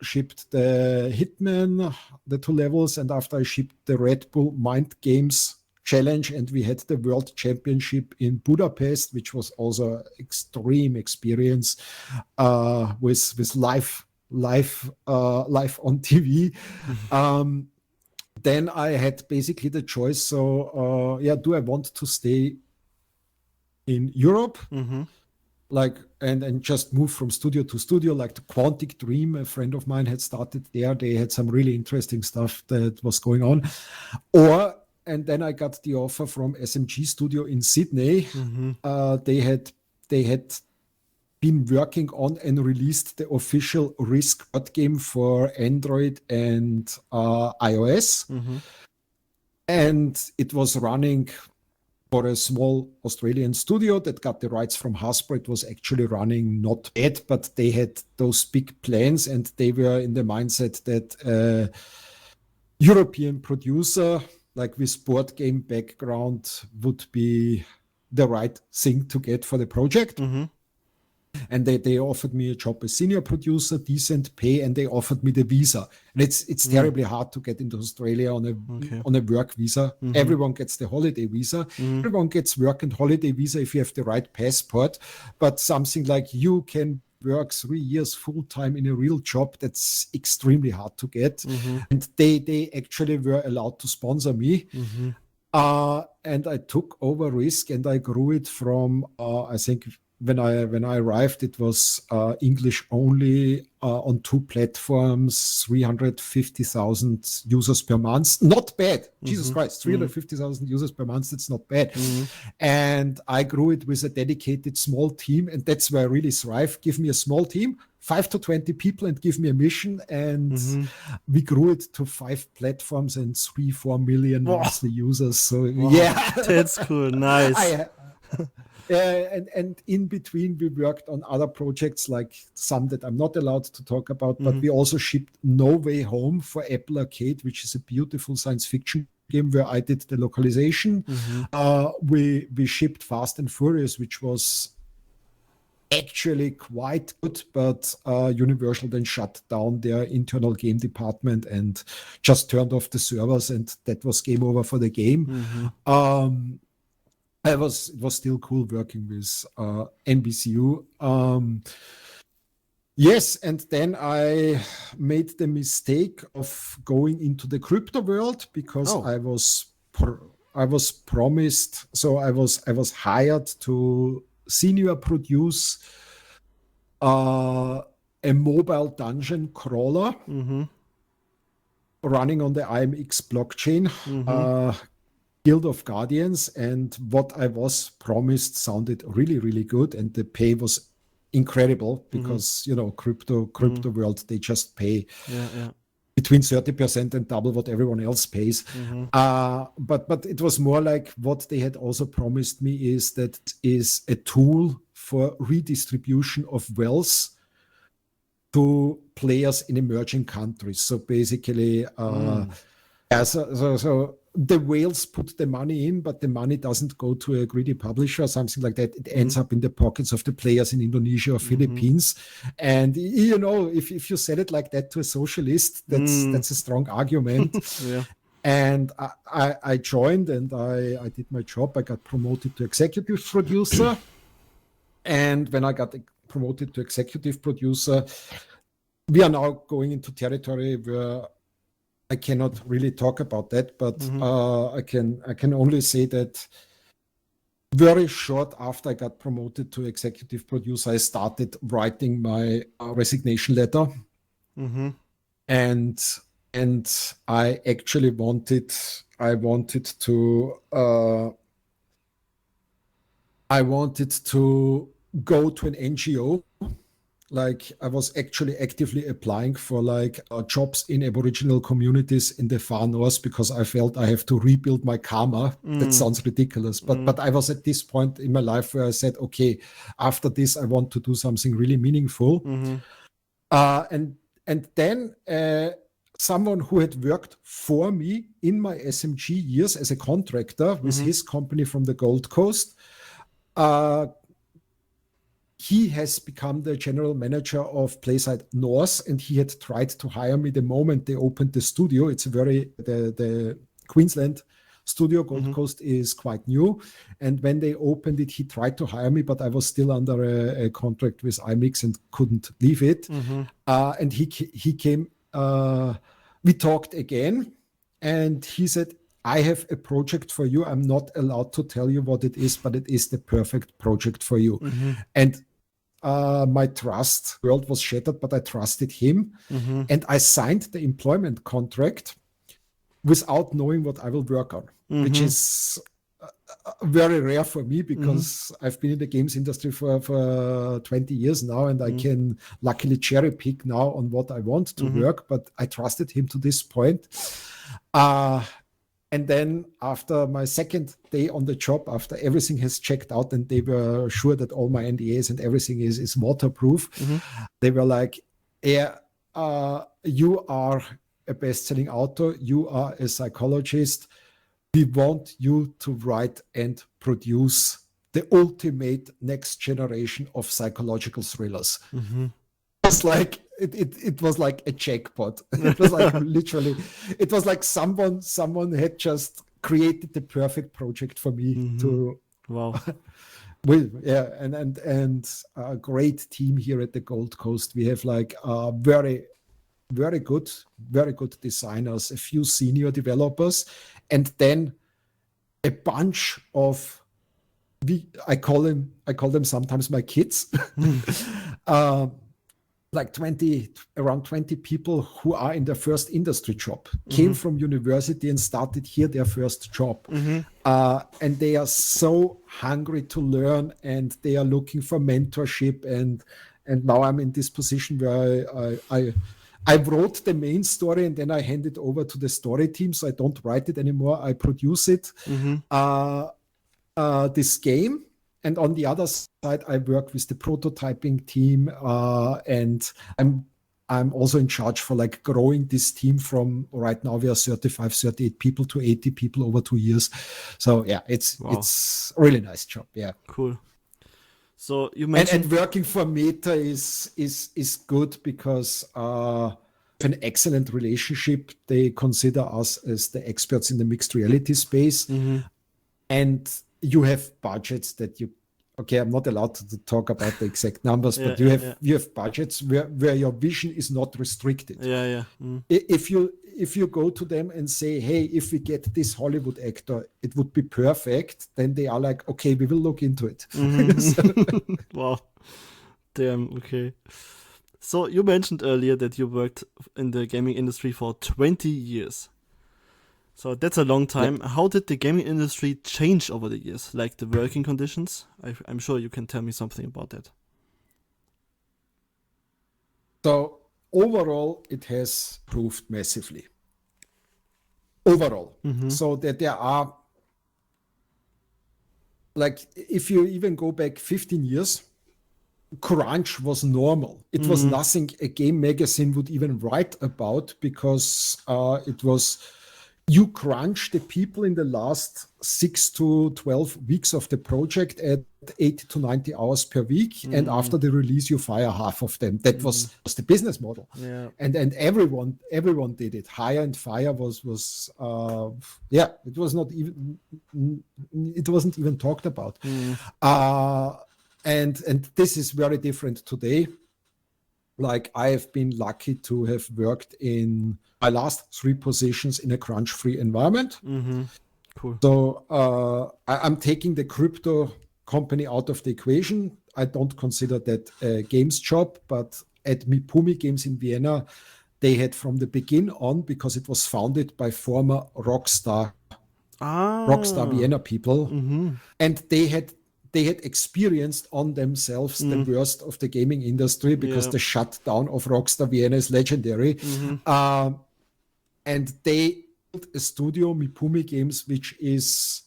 shipped the Hitman, the 2 levels, and after I shipped the Red Bull Mind Games Challenge, and we had the World Championship in Budapest, which was also extreme experience with live on TV. Then I had basically the choice. So do I want to stay in Europe? And just move from studio to studio, like the Quantic Dream, a friend of mine had started there. They had some really interesting stuff that was going on. And then I got the offer from SMG Studio in Sydney. They had been working on and released the official Risk board game for Android and iOS. And it was running for a small Australian studio that got the rights from Hasbro. It was actually running not bad, but they had those big plans, and they were in the mindset that European producer, like with board game background, would be the right thing to get for the project. And they offered me a job as senior producer, decent pay, and they offered me the visa. And it's terribly hard to get into Australia on a work visa. Everyone gets the holiday visa. Everyone gets work and holiday visa if you have the right passport. But something like you can work 3 years full-time in a real job, that's extremely hard to get. And they actually were allowed to sponsor me. And I took over Risk, and I grew it from, I think, when I arrived, it was English only on 2 platforms, 350,000 users per month. Not bad. Jesus Christ, 350,000 users per month. That's not bad. And I grew it with a dedicated small team, and that's where I really thrive. Give me a small team, 5 to 20 people, and give me a mission. And we grew it to 5 platforms and 3-4 million monthly users. So yeah, that's cool. Nice. And in between, we worked on other projects, like some that I'm not allowed to talk about, but we also shipped No Way Home for Apple Arcade, which is a beautiful science fiction game where I did the localization. We shipped Fast and Furious, which was actually quite good, but Universal then shut down their internal game department and just turned off the servers, and that was game over for the game. It was still cool working with NBCU. Yes, and then I made the mistake of going into the crypto world because I was promised. So I was hired to senior produce a mobile dungeon crawler running on the IMX blockchain. Guild of Guardians, and what I was promised sounded really, really good, and the pay was incredible because crypto world, they just pay between 30% and double what everyone else pays. But it was more like what they had also promised me is a tool for redistribution of wealth to players in emerging countries. So basically, so the whales put the money in, but the money doesn't go to a greedy publisher or something like that. It ends up in the pockets of the players in Indonesia or Philippines. And if you said it like that to a socialist, that's a strong argument. And I joined, and I did my job. I got promoted to executive producer. And when I got promoted to executive producer, we are now going into territory where I cannot really talk about that, but I can only say that very short after I got promoted to executive producer, I started writing my resignation letter, and I actually wanted to go to an NGO. Like, I was actually actively applying for jobs in Aboriginal communities in the far north because I felt I have to rebuild my karma. That sounds ridiculous, but I was at this point in my life where I said, okay, after this, I want to do something really meaningful. And then someone who had worked for me in my SMG years as a contractor with his company from the Gold Coast, he has become the general manager of Playside North, and he had tried to hire me the moment they opened the studio. It's the Queensland studio, Gold Coast is quite new. And when they opened it, he tried to hire me, but I was still under a contract with IMX and couldn't leave it. And he came, we talked again, and he said, I have a project for you. I'm not allowed to tell you what it is, but it is the perfect project for you. And my trust world was shattered, but I trusted him. And I signed the employment contract without knowing what I will work on, which is very rare for me because I've been in the games industry for 20 years now, and I can luckily cherry pick now on what I want to work, but I trusted him to this point. And then after my second day on the job, after everything has checked out and they were sure that all my NDAs and everything is waterproof, they were like, yeah, you are a best-selling author, you are a psychologist, we want you to write and produce the ultimate next generation of psychological thrillers. It's like it was like a jackpot. It was like literally, it was like someone had just created the perfect project for me to. Wow. Well, yeah, and a great team here at the Gold Coast. We have like very good designers, a few senior developers, and then a bunch of I call them sometimes my kids. Like around 20 people who are in their first industry job, came from university and started here their first job. And they are so hungry to learn, and they are looking for mentorship. And now I'm in this position where I wrote the main story, and then I hand it over to the story team. So I don't write it anymore. I produce it. This game, and on the other side, I work with the prototyping team, and I'm also in charge for like growing this team from right now we are 35, 38 people to 80 people over 2 years. So yeah, it's a really nice job. Yeah, cool. So you mentioned and working for Meta is good because an excellent relationship. They consider us as the experts in the mixed reality space, and you have budgets that you. Okay, I'm not allowed to talk about the exact numbers, but you have budgets where your vision is not restricted. If you go to them and say, hey, if we get this Hollywood actor, it would be perfect, then they are like, okay, we will look into it. Wow. Damn, okay. So you mentioned earlier that you worked in the gaming industry for 20 years. So that's a long time. Yep. How did the gaming industry change over the years? Like the working conditions? I'm sure you can tell me something about that. So overall, it has improved massively. Overall. So that there are, like, if you even go back 15 years, crunch was normal. It was nothing a game magazine would even write about because it was... You crunch the people in the last 6 to 12 weeks of the project at 80 to 90 hours per week. And after the release, you fire half of them. That was the business model. Yeah. And everyone did it. Hire and fire was it was not even, it wasn't even talked about. And this is very different today. Like I have been lucky to have worked in my last 3 positions in a crunch-free environment. Cool. So I'm taking the crypto company out of the equation. I don't consider that a games job, but at Mipumi Games in Vienna, they had from the begin on, because it was founded by former Rockstar Vienna people, and they had experienced on themselves the worst of the gaming industry because the shutdown of Rockstar Vienna is legendary. And they built a studio, Mipumi Games, which is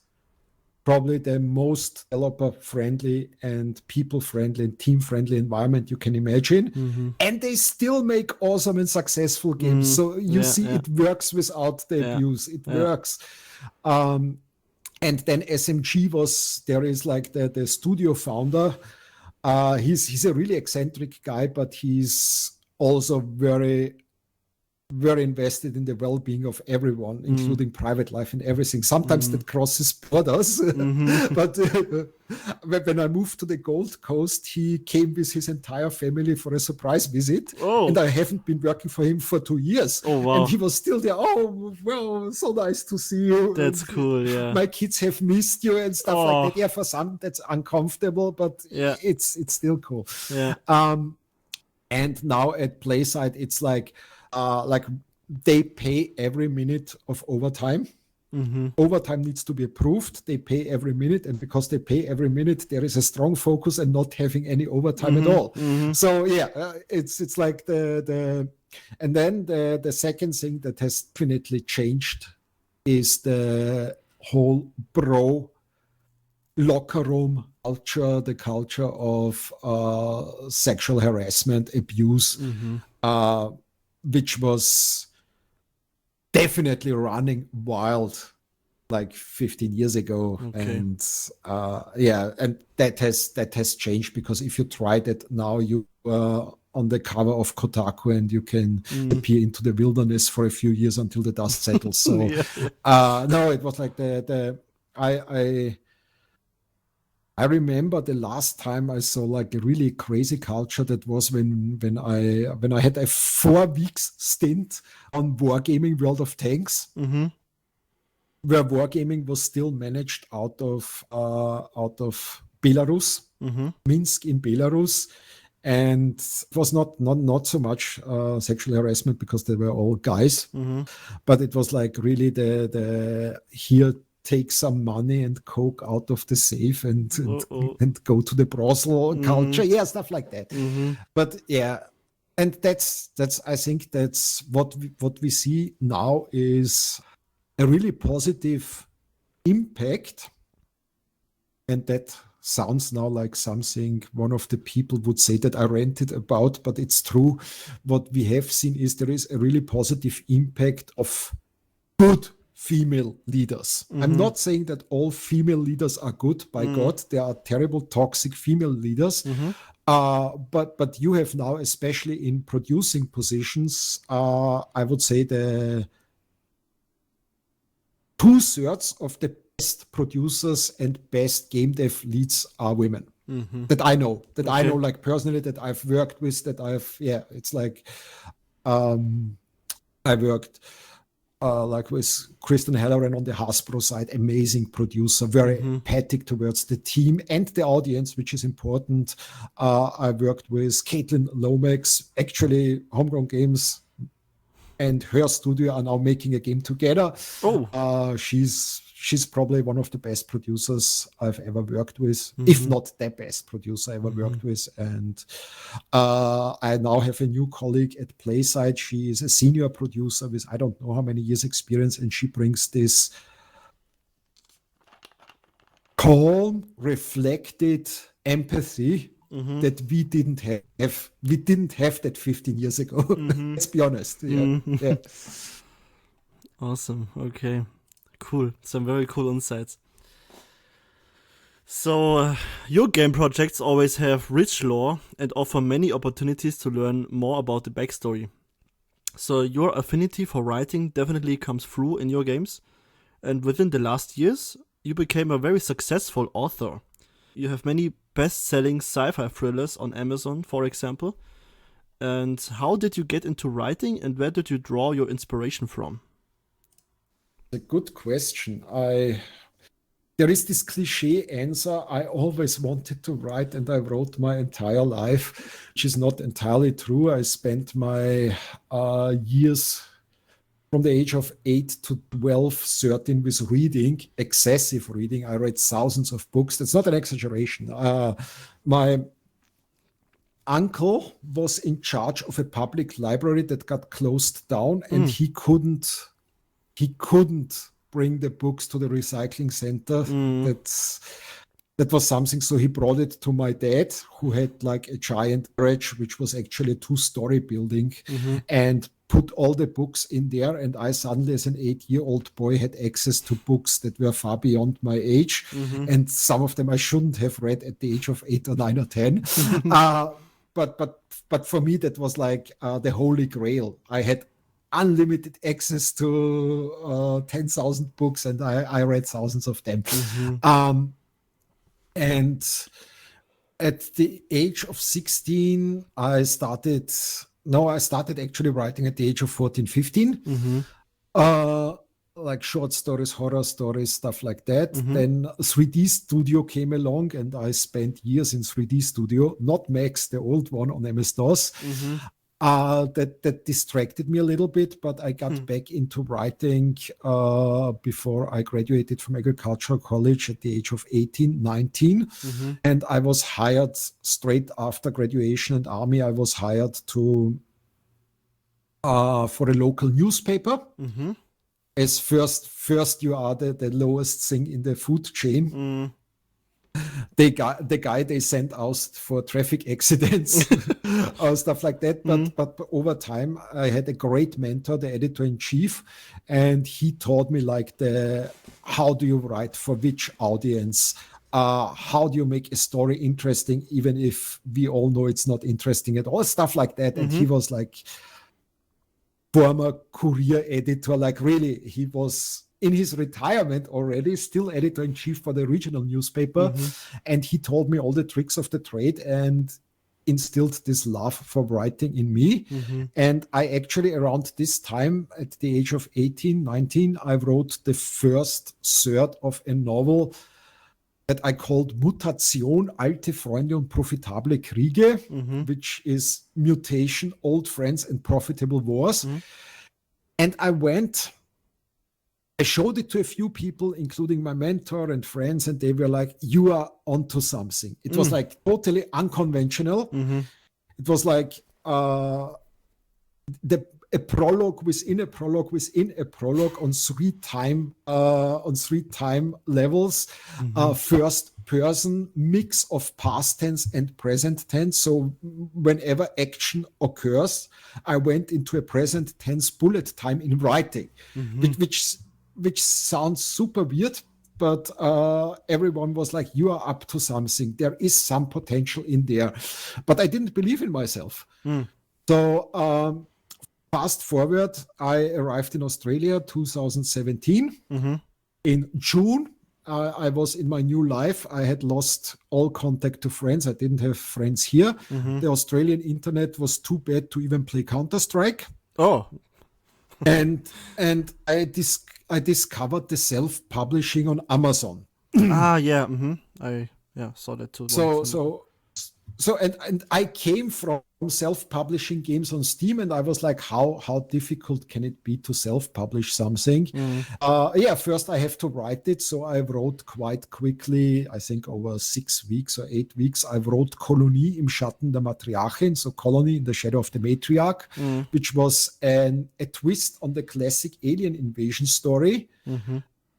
probably the most developer-friendly and people-friendly and team-friendly environment you can imagine. And they still make awesome and successful games. So you see it works without the abuse. It works. And then SMG there is like the studio founder. He's a really eccentric guy, but he's also very, very invested in the well-being of everyone, including private life and everything. Sometimes that crosses borders. But when I moved to the Gold Coast, he came with his entire family for a surprise visit. And I haven't been working for him for 2 years. And he was still there. Oh, well, so nice to see you. That's cool, yeah. My kids have missed you and stuff like that. Yeah, for some, that's uncomfortable, but it's still cool. Yeah. And now at Playside, it's like they pay every minute of overtime. Overtime needs to be approved. They pay every minute, and because they pay every minute, there is a strong focus on not having any overtime at all. So it's like the and then the second thing that has definitely changed is the whole bro locker room culture, the culture of sexual harassment, abuse, which was definitely running wild like 15 years ago. And and that has changed, because if you try that now, you on the cover of Kotaku and you can appear into the wilderness for a few years until the dust settles. So no, it was like I remember the last time I saw like a really crazy culture. That was when I had a 4 weeks stint on Wargaming World of Tanks, where Wargaming was still managed out of Belarus, Minsk in Belarus, and it was not so much sexual harassment because they were all guys, but it was like really the here. Take some money and coke out of the safe and go to the brothel culture, stuff like that. But and that's I think that's what we see now is a really positive impact, and that sounds now like something one of the people would say that I ranted about, but it's true. What we have seen is there is a really positive impact of good female leaders. I'm not saying that all female leaders are good. By God, there are terrible, toxic female leaders. But you have now, especially in producing positions, I would say the 2/3 of the best producers and best game dev leads are women. That I know, I know, like personally, that I've worked with, it's like I worked like with Kristen Halloran on the Hasbro side, amazing producer, very empathic towards the team and the audience, which is important. I worked with Caitlin Lomax, actually Homegrown Games and her studio are now making a game together. She's probably one of the best producers I've ever worked with, if not the best producer I ever worked with. And I now have a new colleague at Playside. She is a senior producer with I don't know how many years experience, and she brings this calm, reflected empathy that we didn't have. We didn't have that 15 years ago. Let's be honest. Yeah. Awesome. Okay. Cool. Some very cool insights. So, your game projects always have rich lore and offer many opportunities to learn more about the backstory. So, your affinity for writing definitely comes through in your games. And within the last years, you became a very successful author. You have many best-selling sci-fi thrillers on Amazon, for example. And how did you get into writing, and where did you draw your inspiration from? A good question. There is this cliche answer. I always wanted to write, and I wrote my entire life, which is not entirely true. I spent my years from the age of 8 to 12, 13 with reading, excessive reading. I read thousands of books. That's not an exaggeration. My uncle was in charge of a public library that got closed down, and he couldn't bring the books to the recycling center. That was something. So he brought it to my dad, who had like a giant garage, which was actually a 2-story building, and put all the books in there. And I suddenly, as an 8-year-old boy, had access to books that were far beyond my age. And some of them I shouldn't have read at the age of 8 or 9 or 10. But for me, that was like the holy grail. I had unlimited access to 10,000 books, and I read thousands of them. And at the age of 16, I started actually writing at the age of 14, 15. Like short stories, horror stories, stuff like that. Then 3D Studio came along, and I spent years in 3D Studio, not Max, the old one on MS-DOS. That distracted me a little bit, but I got back into writing before I graduated from agricultural college at the age of 18, 19. And I was hired straight after graduation and army. I was hired to for a local newspaper. As first you are the lowest thing in the food chain. The guy they sent out for traffic accidents or stuff like that. But over time, I had a great mentor, the editor-in-chief, and he taught me like how do you write for which audience? How do you make a story interesting, even if we all know it's not interesting at all? Stuff like that. And he was like former career editor, like really, he was in his retirement already, still editor-in-chief for the regional newspaper. And he told me all the tricks of the trade and instilled this love for writing in me. And I actually, around this time, at the age of 18, 19, I wrote the first third of a novel that I called Mutation, alte Freunde und profitable Kriege, which is mutation, old friends and profitable wars. And I showed it to a few people, including my mentor and friends, and they were like, you are onto something. It was like totally unconventional. It was like a prologue within a prologue within a prologue on three time levels. First person mix of past tense and present tense. So whenever action occurs, I went into a present tense bullet time in writing, which sounds super weird, but everyone was like, you are up to something. There is some potential in there. But I didn't believe in myself. So fast forward, I arrived in Australia 2017. In June, I was in my new life. I had lost all contact to friends. I didn't have friends here. The Australian internet was too bad to even play Counter-Strike. Oh. and I discovered the self-publishing on Amazon. Yeah. I saw that too. And I came from self-publishing games on Steam, and I was like, how difficult can it be to self-publish something? First I have to write it. So I wrote quite quickly, I think over 6 weeks or 8 weeks, I wrote Kolonie im Schatten der Matriarchin, so Colony in the Shadow of the Matriarch, which was a twist on the classic alien invasion story.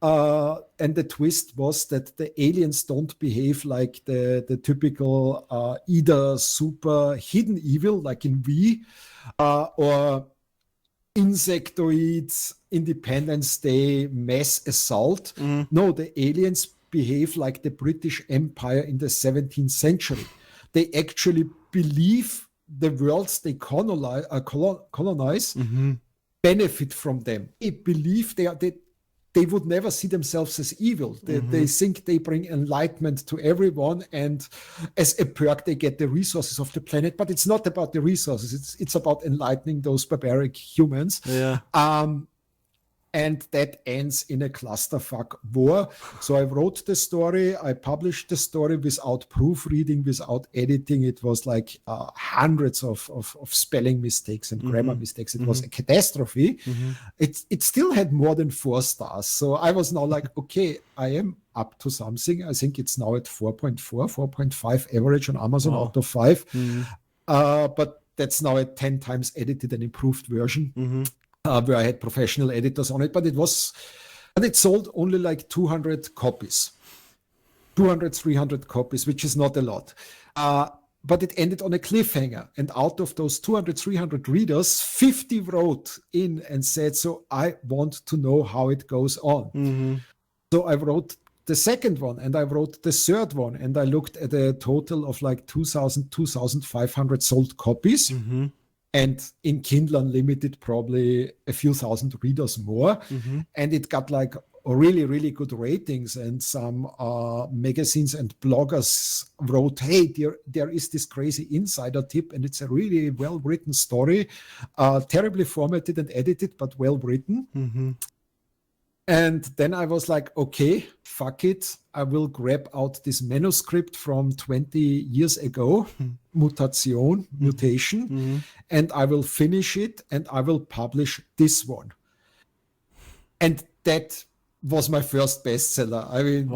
And the twist was that the aliens don't behave like the typical either super hidden evil, like in V, or insectoid Independence Day mass assault. No, the aliens behave like the British Empire in the 17th century. They actually believe the worlds they colonize benefit from them. They believe they would never see themselves as evil. They think they bring enlightenment to everyone, and as a perk, they get the resources of the planet. But it's not about the resources. It's about enlightening those barbaric humans. And that ends in a clusterfuck war. So I wrote the story. I published the story without proofreading, without editing. It was like hundreds of spelling mistakes and grammar mistakes. It was a catastrophe. It still had more than 4 stars. So I was now like, okay, I am up to something. I think it's now at 4.4, 4.5 average on Amazon out of 5. But that's now a 10 times edited and improved version. Where I had professional editors on it, but it sold only like 200 copies, 200, 300 copies, which is not a lot. But it ended on a cliffhanger. And out of those 200, 300 readers, 50 wrote in and said, so I want to know how it goes on. So I wrote the second one, and I wrote the third one, and I looked at a total of like 2,000, 2,500 sold copies. And in Kindle Unlimited, probably a few thousand readers more. And it got like really, really good ratings. And some magazines and bloggers wrote, hey, there is this crazy insider tip, and it's a really well-written story, terribly formatted and edited, but well-written. And then I was like, okay, fuck it. I will grab out this manuscript from 20 years ago, mutation, and I will finish it, and I will publish this one. And that was my first bestseller. I mean,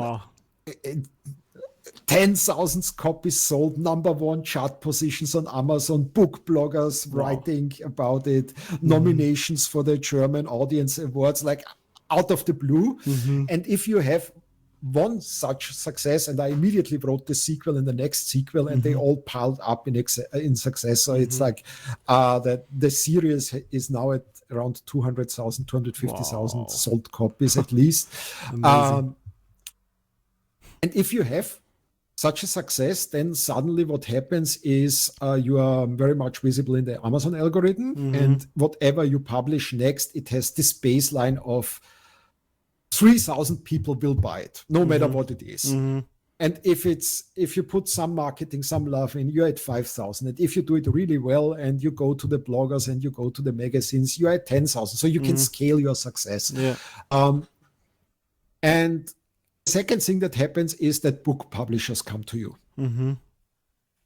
10,000 copies sold, #1 chart positions on Amazon, book bloggers writing about it, nominations for the German Audience Awards, like out of the blue. And if you have one such success, and I immediately wrote the sequel and the next sequel, and they all piled up in success. So it's like that the series is now at around 200,000, 250,000 sold copies at least. And if you have such a success, then suddenly what happens is you are very much visible in the Amazon algorithm, and whatever you publish next, it has this baseline of 3,000 people will buy it, no matter what it is. And if you put some marketing, some love in, you're at 5,000. And if you do it really well and you go to the bloggers and you go to the magazines, you're at 10,000. So you can scale your success. And the second thing that happens is that book publishers come to you.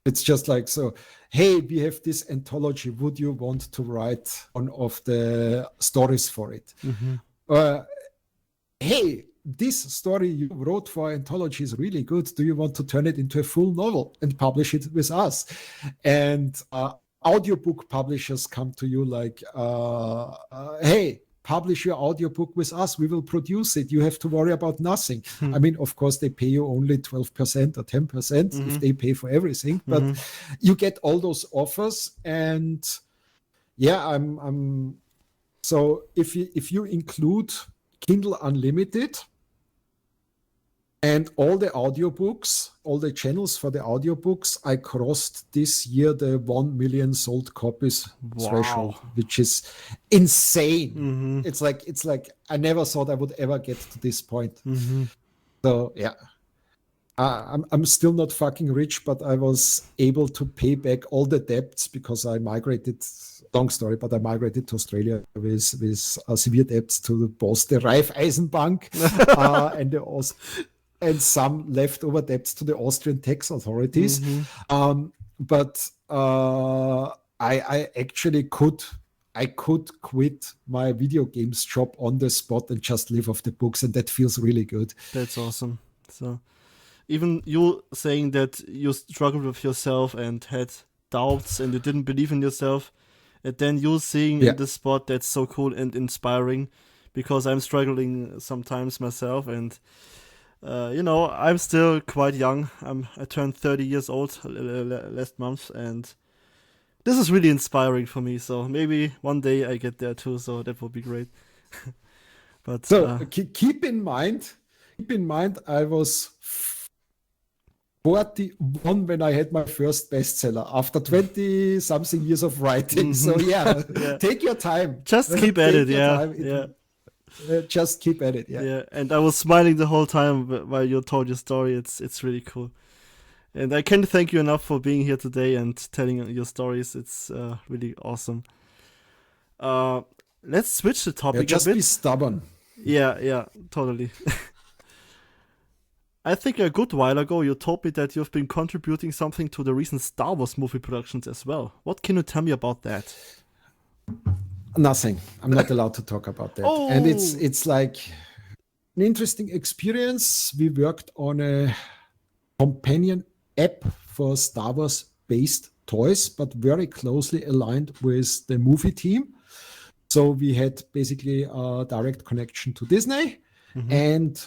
It's just like, so, hey, we have this anthology. Would you want to write one of the stories for it? Hey, this story you wrote for anthology is really good. Do you want to turn it into a full novel and publish it with us? And audiobook publishers come to you like, hey, publish your audiobook with us. We will produce it. You have to worry about nothing. I mean, of course, they pay you only 12% or 10% if they pay for everything, but you get all those offers. And yeah, so if you include Kindle Unlimited and all the audiobooks, all the channels for the audiobooks, I crossed this year the 1 million sold copies threshold, which is insane. It's like I never thought I would ever get to this point. So yeah, I'm still not fucking rich, but I was able to pay back all the debts because I migrated. Long story, but I migrated to Australia with severe debts to both the Raiffeisenbank and some leftover debts to the Austrian tax authorities. But I actually could quit my video games job on the spot and just live off the books, and that feels really good. That's awesome. So even you saying that you struggled with yourself and had doubts and you didn't believe in yourself, and then you seeing in the spot, that's so cool and inspiring, because I'm struggling sometimes myself, and I'm still quite young. I turned 30 years old last month, and this is really inspiring for me. So maybe one day I get there too. So that would be great. But so keep in mind, I was 41 when I had my first bestseller after 20 something years of writing. So take your time. Just keep at it. Just keep at it. Yeah. And I was smiling the whole time while you told your story. It's really cool. And I can't thank you enough for being here today and telling your stories. It's really awesome. Let's switch the topic a bit. Just be stubborn. Yeah, totally. I think a good while ago you told me that you've been contributing something to the recent Star Wars movie productions as well. What can you tell me about that? Nothing. I'm not allowed to talk about that. And it's like an interesting experience. We worked on a companion app for Star Wars based toys, but very closely aligned with the movie team. So we had basically a direct connection to Disney. And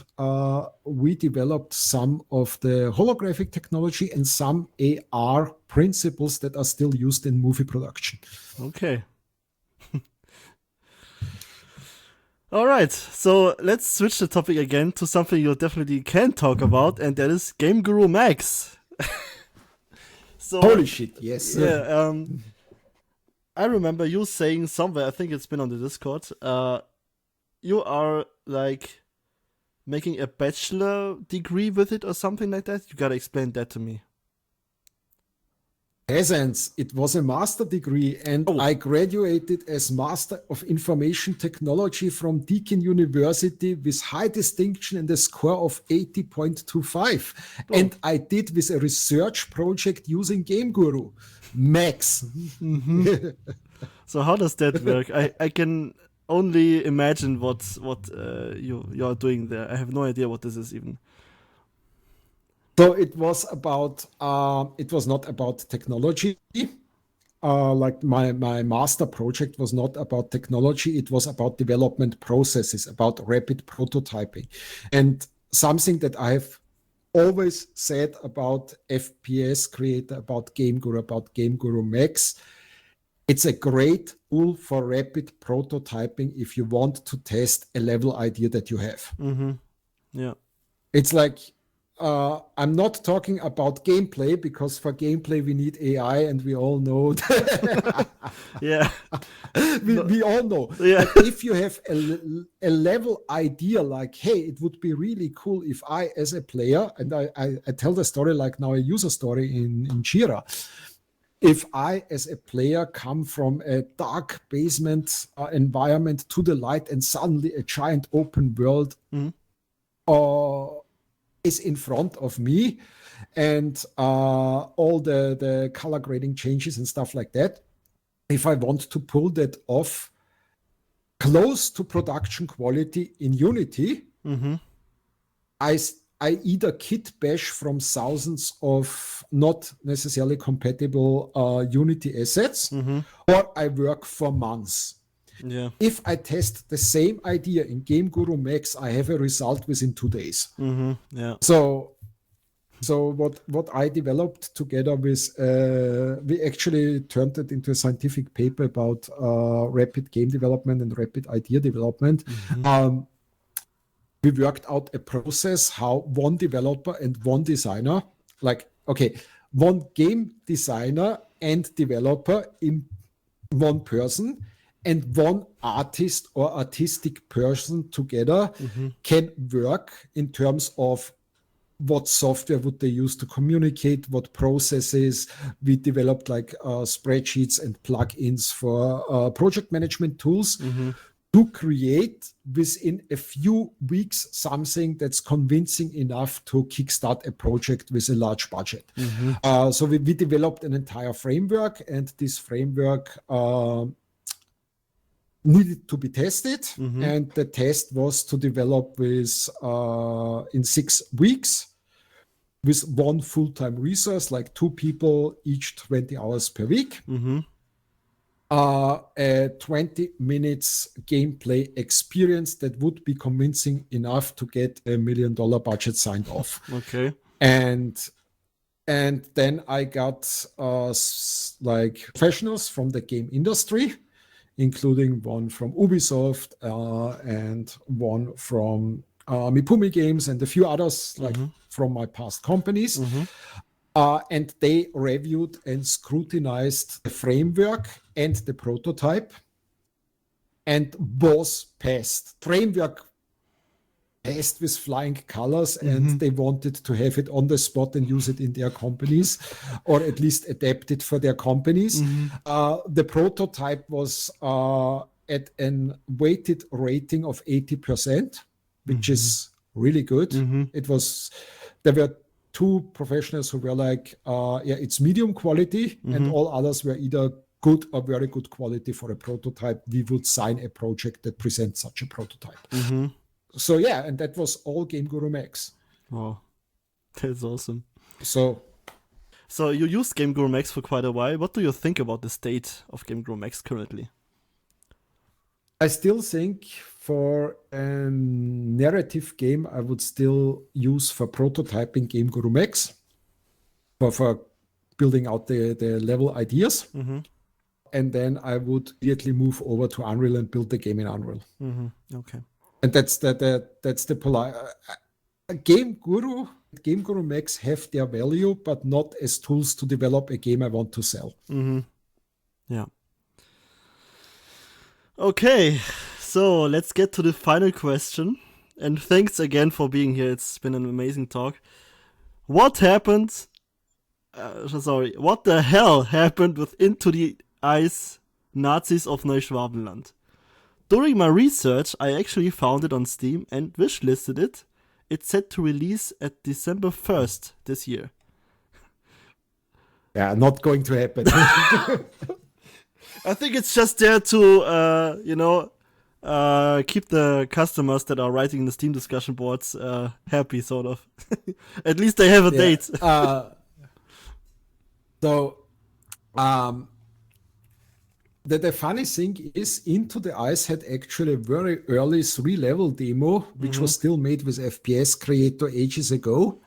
we developed some of the holographic technology and some AR principles that are still used in movie production. Okay. All right. So let's switch the topic again to something you definitely can talk about, and that is Game Guru Max. So, holy shit, yes. Yeah. I remember you saying somewhere, I think it's been on the Discord, you are like making a bachelor degree with it or something like that. You gotta explain that to me. Peasants, it was a master degree, and I graduated as Master of Information Technology from Deakin University with high distinction and a score of 80.25. And I did with a research project using Game Guru Max. So how does that work? I can only imagine what you're doing there. I have no idea what this is even. So it was about. It was not about technology. Like my master project was not about technology. It was about development processes, about rapid prototyping, and something that I have always said about FPS Creator, about Game Guru Max. It's a great tool for rapid prototyping if you want to test a level idea that you have. Yeah. It's like, I'm not talking about gameplay, because for gameplay we need AI, and we all know that. Yeah. we all know. Yeah. But if you have a level idea, like, hey, it would be really cool if I, as a player, and I tell the story like now a user story in Jira. If I, as a player, come from a dark basement environment to the light, and suddenly a giant open world is in front of me, and all the color grading changes and stuff like that, if I want to pull that off close to production quality in Unity, I either kit bash from thousands of not necessarily compatible Unity assets, or I work for months. Yeah. If I test the same idea in Game Guru Max, I have a result within 2 days. Yeah. So what I developed together with, we actually turned it into a scientific paper about rapid game development and rapid idea development. We worked out a process how one developer and one designer, one game designer and developer in one person and one artist or artistic person together can work in terms of what software would they use to communicate, what processes. We developed spreadsheets and plugins for project management tools to create within a few weeks something that's convincing enough to kickstart a project with a large budget. So we developed an entire framework, and this framework needed to be tested. And the test was to develop with in 6 weeks with one full-time resource, like 2 people, each 20 hours per week. A 20 minutes gameplay experience that would be convincing enough to get $1 million budget signed off. Okay. And then I got professionals from the game industry, including one from Ubisoft and one from Mipumi Games and a few others from my past companies. And they reviewed and scrutinized the framework and the prototype and was passed. Framework passed with flying colors, and they wanted to have it on the spot and use it in their companies, or at least adapt it for their companies. The prototype was at an weighted rating of 80%, which is really good. There were 2 professionals who were like, it's medium quality, and all others were either good or very good quality for a prototype. We would sign a project that presents such a prototype. So yeah, and that was all Game Guru Max. Wow, that's awesome. So you used Game Guru Max for quite a while. What do you think about the state of Game Guru Max currently? I still think for a narrative game, I would still use for prototyping Game Guru Max, for building out the level ideas. And then I would immediately move over to Unreal and build the game in Unreal. Okay. And that's the polite. Game Guru Max have their value, but not as tools to develop a game I want to sell. Yeah. Okay, so let's get to the final question. And thanks again for being here. It's been an amazing talk. What happened? What the hell happened with Into the Ice Nazis of Neuschwabenland? During my research, I actually found it on Steam and wishlisted it. It's set to release at December 1st this year. Yeah, not going to happen. I think it's just there to, keep the customers that are writing the Steam discussion boards happy, sort of. At least they have a date. The funny thing is, Into the Ice had actually a very early 3-level demo, which was still made with FPS Creator ages ago,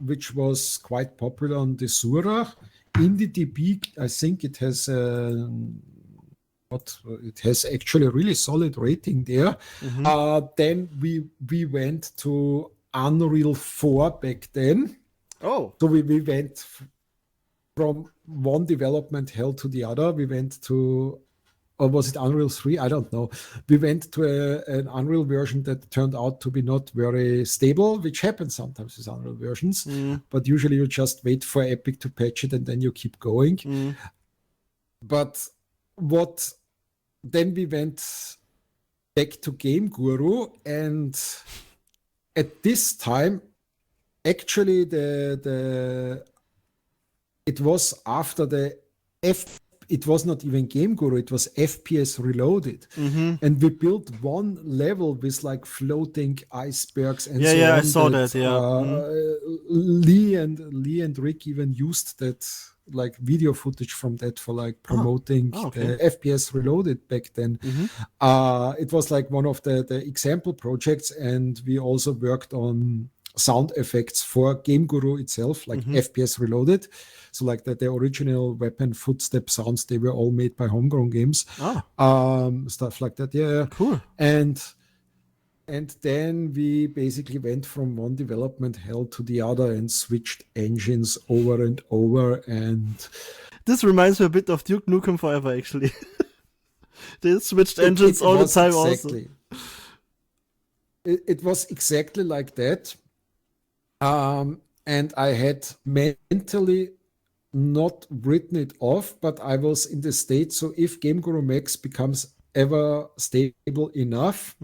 which was quite popular on the Sura. IndieDB, I think it has actually a really solid rating there. Then we went to Unreal 4 back then. Oh. So we went from one development hell to the other. We went to, or was it Unreal 3? I don't know. We went to an Unreal version that turned out to be not very stable, which happens sometimes with Unreal versions. But usually you just wait for Epic to patch it and then you keep going. But then we went back to Game Guru, and at this time, actually it was after it was not even Game Guru, it was FPS Reloaded. And we built one level with like floating icebergs and so on. Yeah, I saw that. Lee and Rick even used that like video footage from that for like promoting okay. the FPS Reloaded back then. It was like one of the example projects, and we also worked on sound effects for Game Guru itself, like FPS Reloaded. So like the original weapon footstep sounds, they were all made by Homegrown Games. Stuff like that. Yeah. Cool. And then we basically went from one development hell to the other and switched engines over and over. And this reminds me a bit of Duke Nukem Forever, actually. They switched engines all the time exactly. also. It was exactly like that. And I had mentally not written it off, but I was in the state. So if Game Guru Max becomes ever stable enough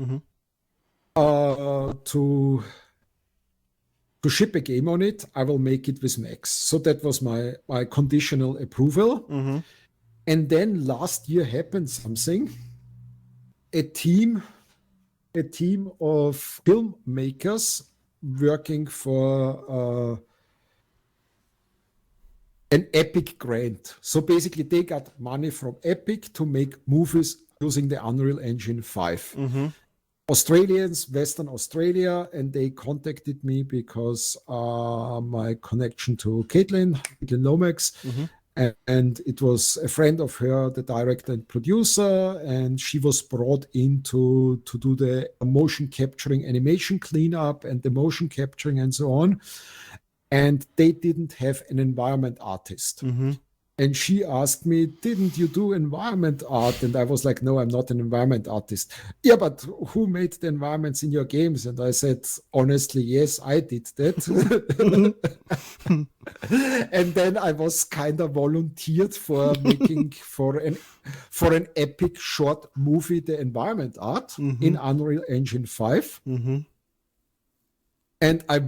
to ship a game on it, I will make it with Max. So that was my conditional approval. And then last year happened something. A team of filmmakers working for an Epic grant. So basically they got money from Epic to make movies using the Unreal Engine 5. Australians, Western Australia, and they contacted me because my connection to Caitlin Lomax, and it was a friend of her, the director and producer, and she was brought in to do the motion capturing animation cleanup and the motion capturing and so on. And they didn't have an environment artist. And she asked me, didn't you do environment art? And I was like, no, I'm not an environment artist. Yeah, but who made the environments in your games? And I said, honestly, yes, I did that. And then I was kind of volunteered for making for an epic short movie, the environment art in Unreal Engine 5. And I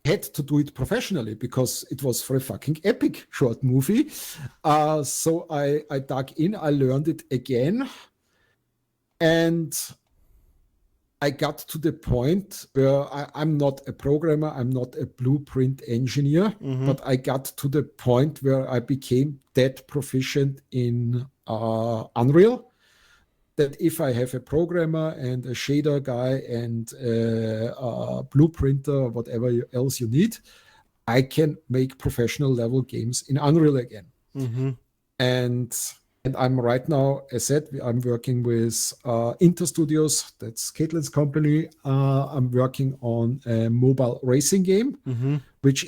had to do it professionally because it was for a fucking epic short movie. So I dug in, I learned it again. And I got to the point where I'm not a programmer, I'm not a blueprint engineer, but I got to the point where I became that proficient in Unreal that if I have a programmer and a shader guy and a blueprinter or whatever else you need, I can make professional level games in Unreal again. And I'm right now, as said, I'm working with Inter Studios, that's Caitlin's company. I'm working on a mobile racing game, which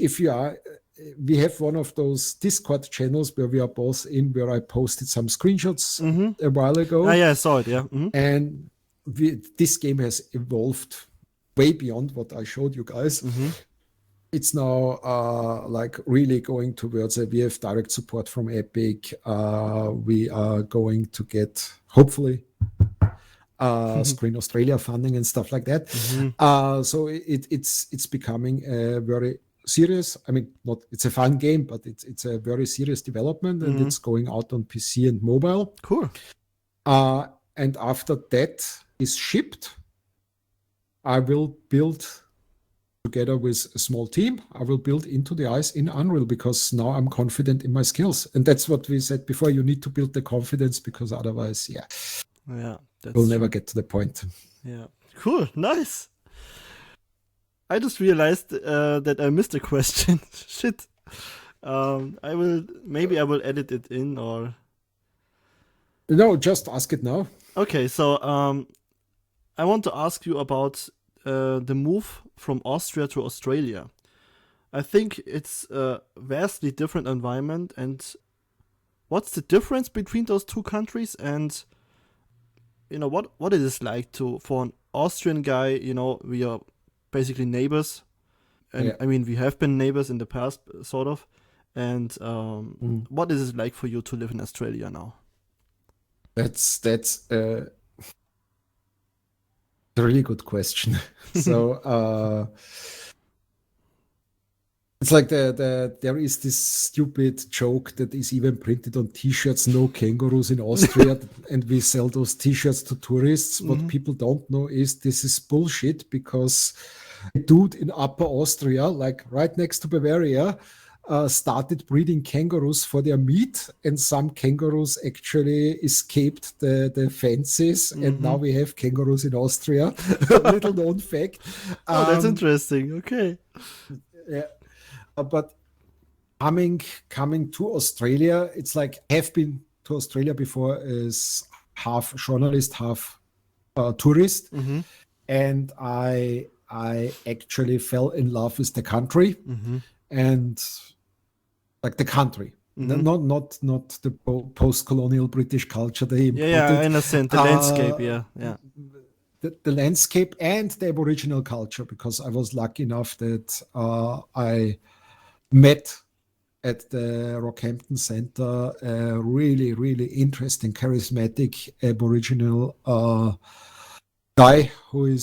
we have one of those Discord channels where we are both in, where I posted some screenshots a while ago. Yeah, I saw it, yeah. And this game has evolved way beyond what I showed you guys. It's now like really going towards we have direct support from Epic. We are going to get, hopefully, Screen Australia funding and stuff like that. So it's becoming a very serious, it's a fun game, but it's a very serious development, and it's going out on PC and mobile. Cool. And after that is shipped, I will build together with a small team. I will build Into the Ice in Unreal because now I'm confident in my skills. And that's what we said before. You need to build the confidence because otherwise, we'll never get to the point. Yeah. Cool. Nice. I just realized that I missed a question. Shit. I will edit it in or. No, just ask it now. Okay, so I want to ask you about the move from Austria to Australia. I think it's a vastly different environment, and what's the difference between those two countries? And what it is like for an Austrian guy. We are basically neighbors, and we have been neighbors in the past, sort of. And what is it like for you to live in Australia now? That's a really good question. So it's like there is this stupid joke that is even printed on T-shirts: "No kangaroos in Austria," and we sell those T-shirts to tourists. What people don't know is this is bullshit, because a dude in Upper Austria, like right next to Bavaria, started breeding kangaroos for their meat, and some kangaroos actually escaped the fences, and now we have kangaroos in Austria. Little known fact. Oh, that's interesting. Okay. Yeah, but coming to Australia, it's like have been to Australia before as half journalist, half tourist, and I actually fell in love with the country and like the country, not the post-colonial British culture they imported. Yeah, I understand the landscape. Yeah. The landscape and the Aboriginal culture, because I was lucky enough that I met at the Rockhampton Center a really, really interesting, charismatic Aboriginal guy who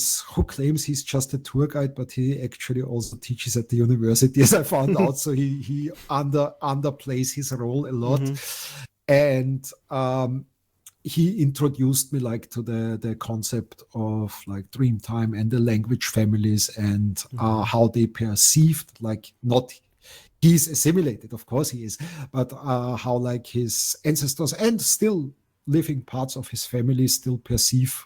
claims he's just a tour guide, but he actually also teaches at the university, as I found out. So he underplays his role a lot. And he introduced me like to the concept of like Dreamtime and the language families and how they perceived, like, not he's assimilated, of course he is, but how like his ancestors and still living parts of his family still perceive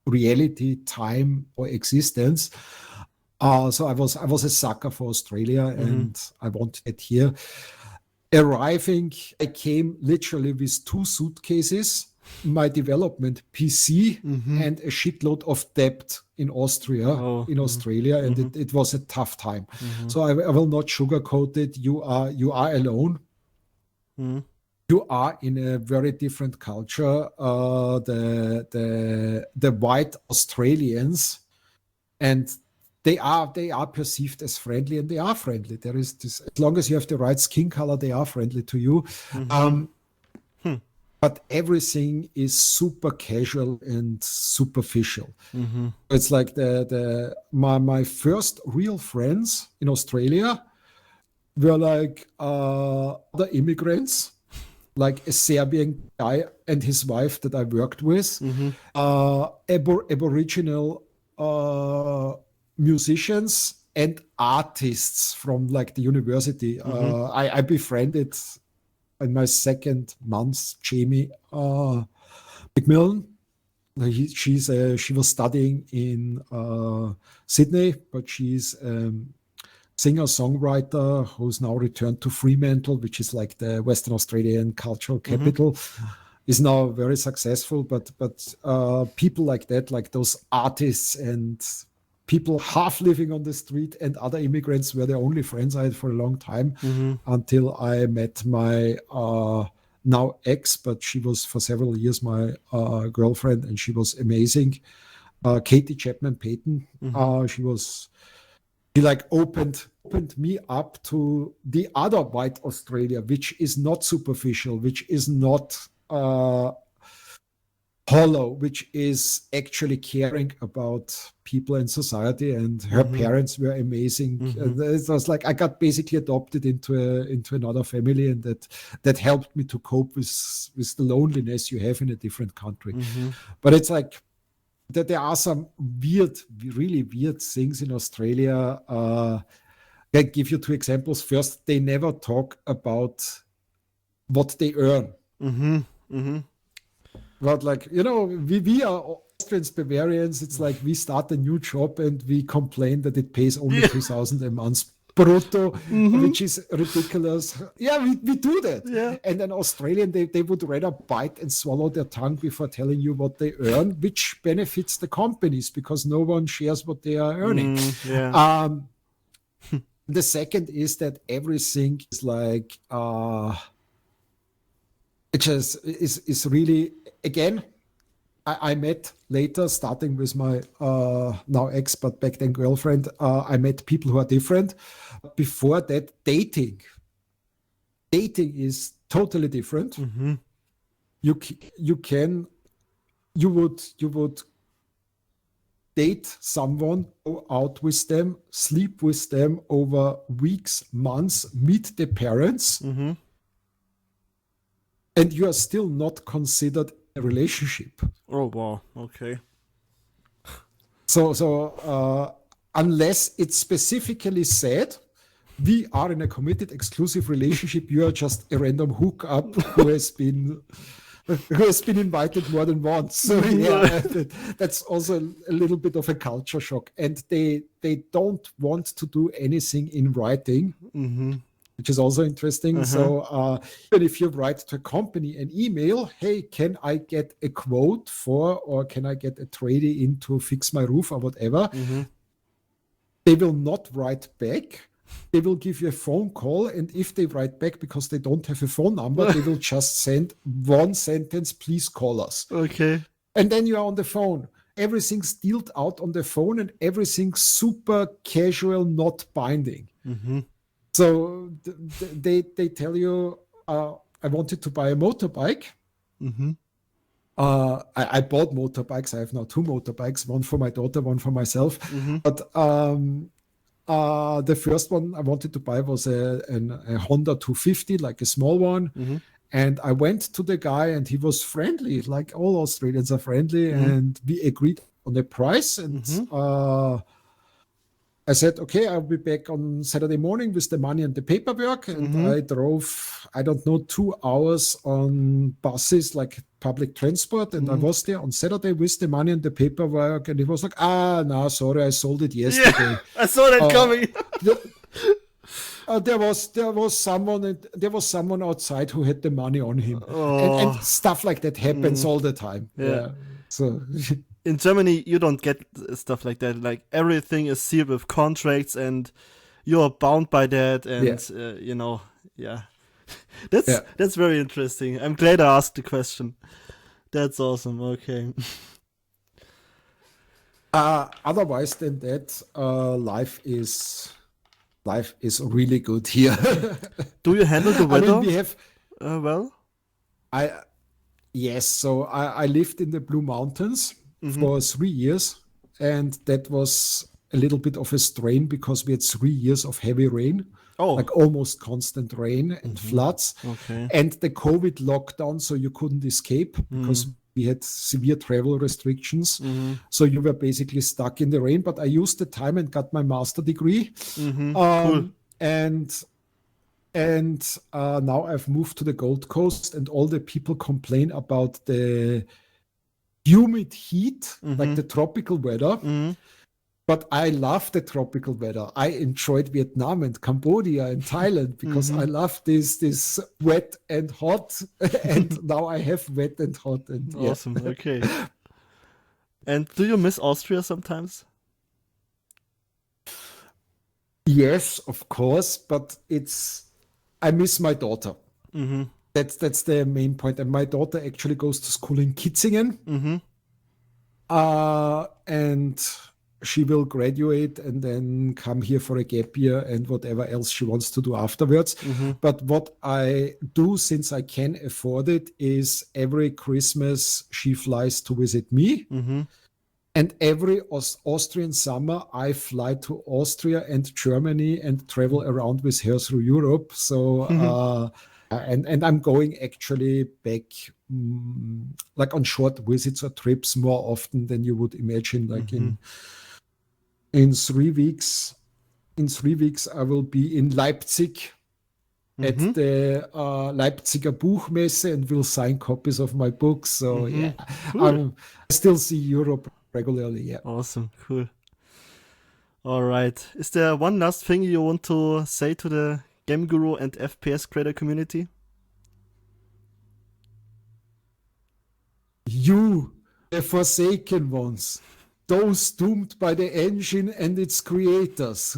reality, time, or existence. So I was a sucker for Australia, and I wanted it here. Arriving, I came literally with 2 suitcases, my development PC, and a shitload of debt in Australia, and it was a tough time. So I will not sugarcoat it. You are alone. You are in a very different culture. The white Australians, and they are perceived as friendly, and they are friendly. There is this, as long as you have the right skin color, they are friendly to you. But everything is super casual and superficial. It's like my first real friends in Australia were like other immigrants, like a Serbian guy and his wife that I worked with, Aboriginal musicians and artists from like the university. I befriended in my second month Jamie McMillan. She was studying in Sydney, but she's singer-songwriter who's now returned to Fremantle, which is like the Western Australian cultural capital, is now very successful. But people like that, like those artists and people half living on the street and other immigrants, were the only friends I had for a long time, until I met my now ex, but she was for several years my girlfriend, and she was amazing. Katie Chapman Payton. She like opened me up to the other white Australia, which is not superficial, which is not hollow, which is actually caring about people and society. And her parents were amazing. It was like I got basically adopted into another family, and that helped me to cope with the loneliness you have in a different country. But it's like that there are some really weird things in Australia. I give you 2 examples. First, they never talk about what they earn. But like, we are Austrians, Bavarians. It's like we start a new job and we complain that it pays only 2,000 a month brutto, which is ridiculous. Yeah, we do that. Yeah. And an Australian, they would rather bite and swallow their tongue before telling you what they earn, which benefits the companies because no one shares what they are earning. The second is that everything is like, it just is really, again, I met later, starting with my now ex, but back then girlfriend, I met people who are different. Before that, dating is totally different. You would date someone, go out with them, sleep with them over weeks, months, meet the parents, and you are still not considered a relationship. Oh wow, okay. So unless it's specifically said, we are in a committed exclusive relationship. You are just a random hookup who has been invited more than once. So yeah, that's also a little bit of a culture shock. And they don't want to do anything in writing, which is also interesting. So even if you write to a company an email, hey, can I get a quote for, or can I get a tradie in to fix my roof or whatever? They will not write back. They will give you a phone call, and if they write back because they don't have a phone number, they will just send one sentence, please call us. Okay. And then you are on the phone. Everything's dealt out on the phone, and everything's super casual, not binding. So they tell you, I wanted to buy a motorbike. I bought motorbikes. I have now 2 motorbikes, one for my daughter, one for myself. But the first one I wanted to buy was a Honda 250, like a small one. And I went to the guy, and he was friendly, like all Australians are friendly. And we agreed on the price. And I said, okay, I'll be back on Saturday morning with the money and the paperwork. And I drove, I don't know, 2 hours on buses, like public transport. And I was there on Saturday with the money and the paperwork. And he was like, no, sorry, I sold it yesterday. Yeah, I saw that coming. There was someone outside who had the money on him. And stuff like that happens all the time. Yeah. So in Germany, you don't get stuff like that. Like, everything is sealed with contracts, and you're bound by that. And you know, that's very interesting. I'm glad I asked the question. That's awesome. Okay. Otherwise than that, life is really good here. Do you handle the weather? I mean, we have well? Yes. So I lived in the Blue Mountains for 3 years, and that was a little bit of a strain because we had 3 years of heavy rain, like almost constant rain and floods, and the COVID lockdown, so you couldn't escape because we had severe travel restrictions. So you were basically stuck in the rain. But I used the time and got my master degree. Cool. And now I've moved to the Gold Coast, and all the people complain about the humid heat, like the tropical weather. But I love the tropical weather. I enjoyed Vietnam and Cambodia and Thailand because I love this wet and hot. And now I have wet and hot. And awesome. Okay. And do you miss Austria sometimes? Yes, of course. But I miss my daughter. That's the main point. And my daughter actually goes to school in Kitzingen. And she will graduate and then come here for a gap year and whatever else she wants to do afterwards. But what I do, since I can afford it, is every Christmas she flies to visit me. And every Austrian summer I fly to Austria and Germany and travel around with her through Europe. So and I'm going actually back like on short visits or trips more often than you would imagine. Like in 3 weeks, I will be in Leipzig at the Leipziger Buchmesse and will sign copies of my books. So cool. I still see Europe regularly. Yeah. Awesome. Cool. All right. Is there one last thing you want to say to the Game Guru and FPS creator community? You, the forsaken ones, those doomed by the engine and its creators,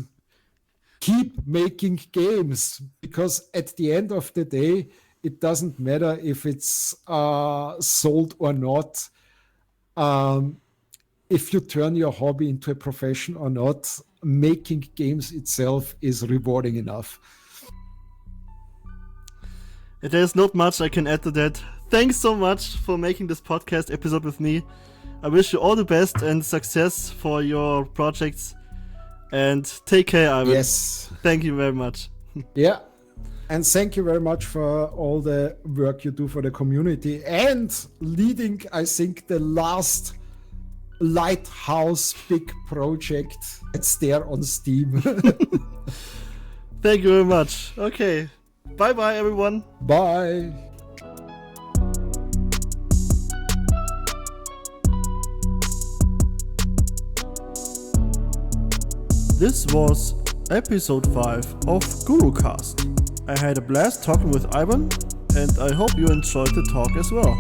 keep making games, because at the end of the day, it doesn't matter if it's sold or not. If you turn your hobby into a profession or not, making games itself is rewarding enough. There's not much I can add to that. Thanks so much for making this podcast episode with me. I wish you all the best and success for your projects. And take care, Ivan. Yes. Thank you very much. Yeah. And thank you very much for all the work you do for the community and leading, I think, the last Lighthouse big project that's there on Steam. Thank you very much. Okay. Bye-bye, everyone. Bye. This was episode 5 of GuruCast. I had a blast talking with Ivan, and I hope you enjoyed the talk as well.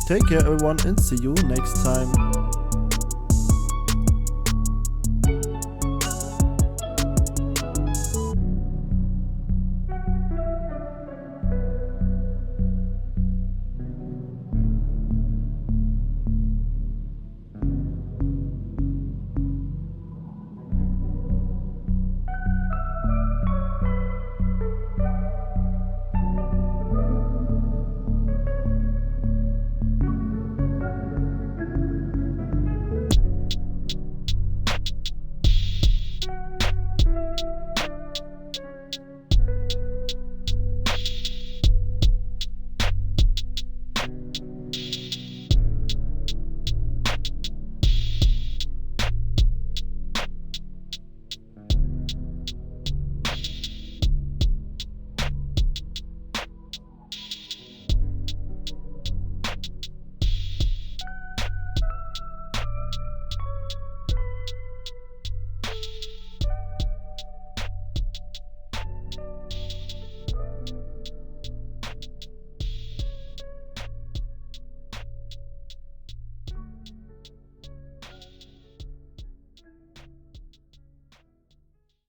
Take care, everyone, and see you next time.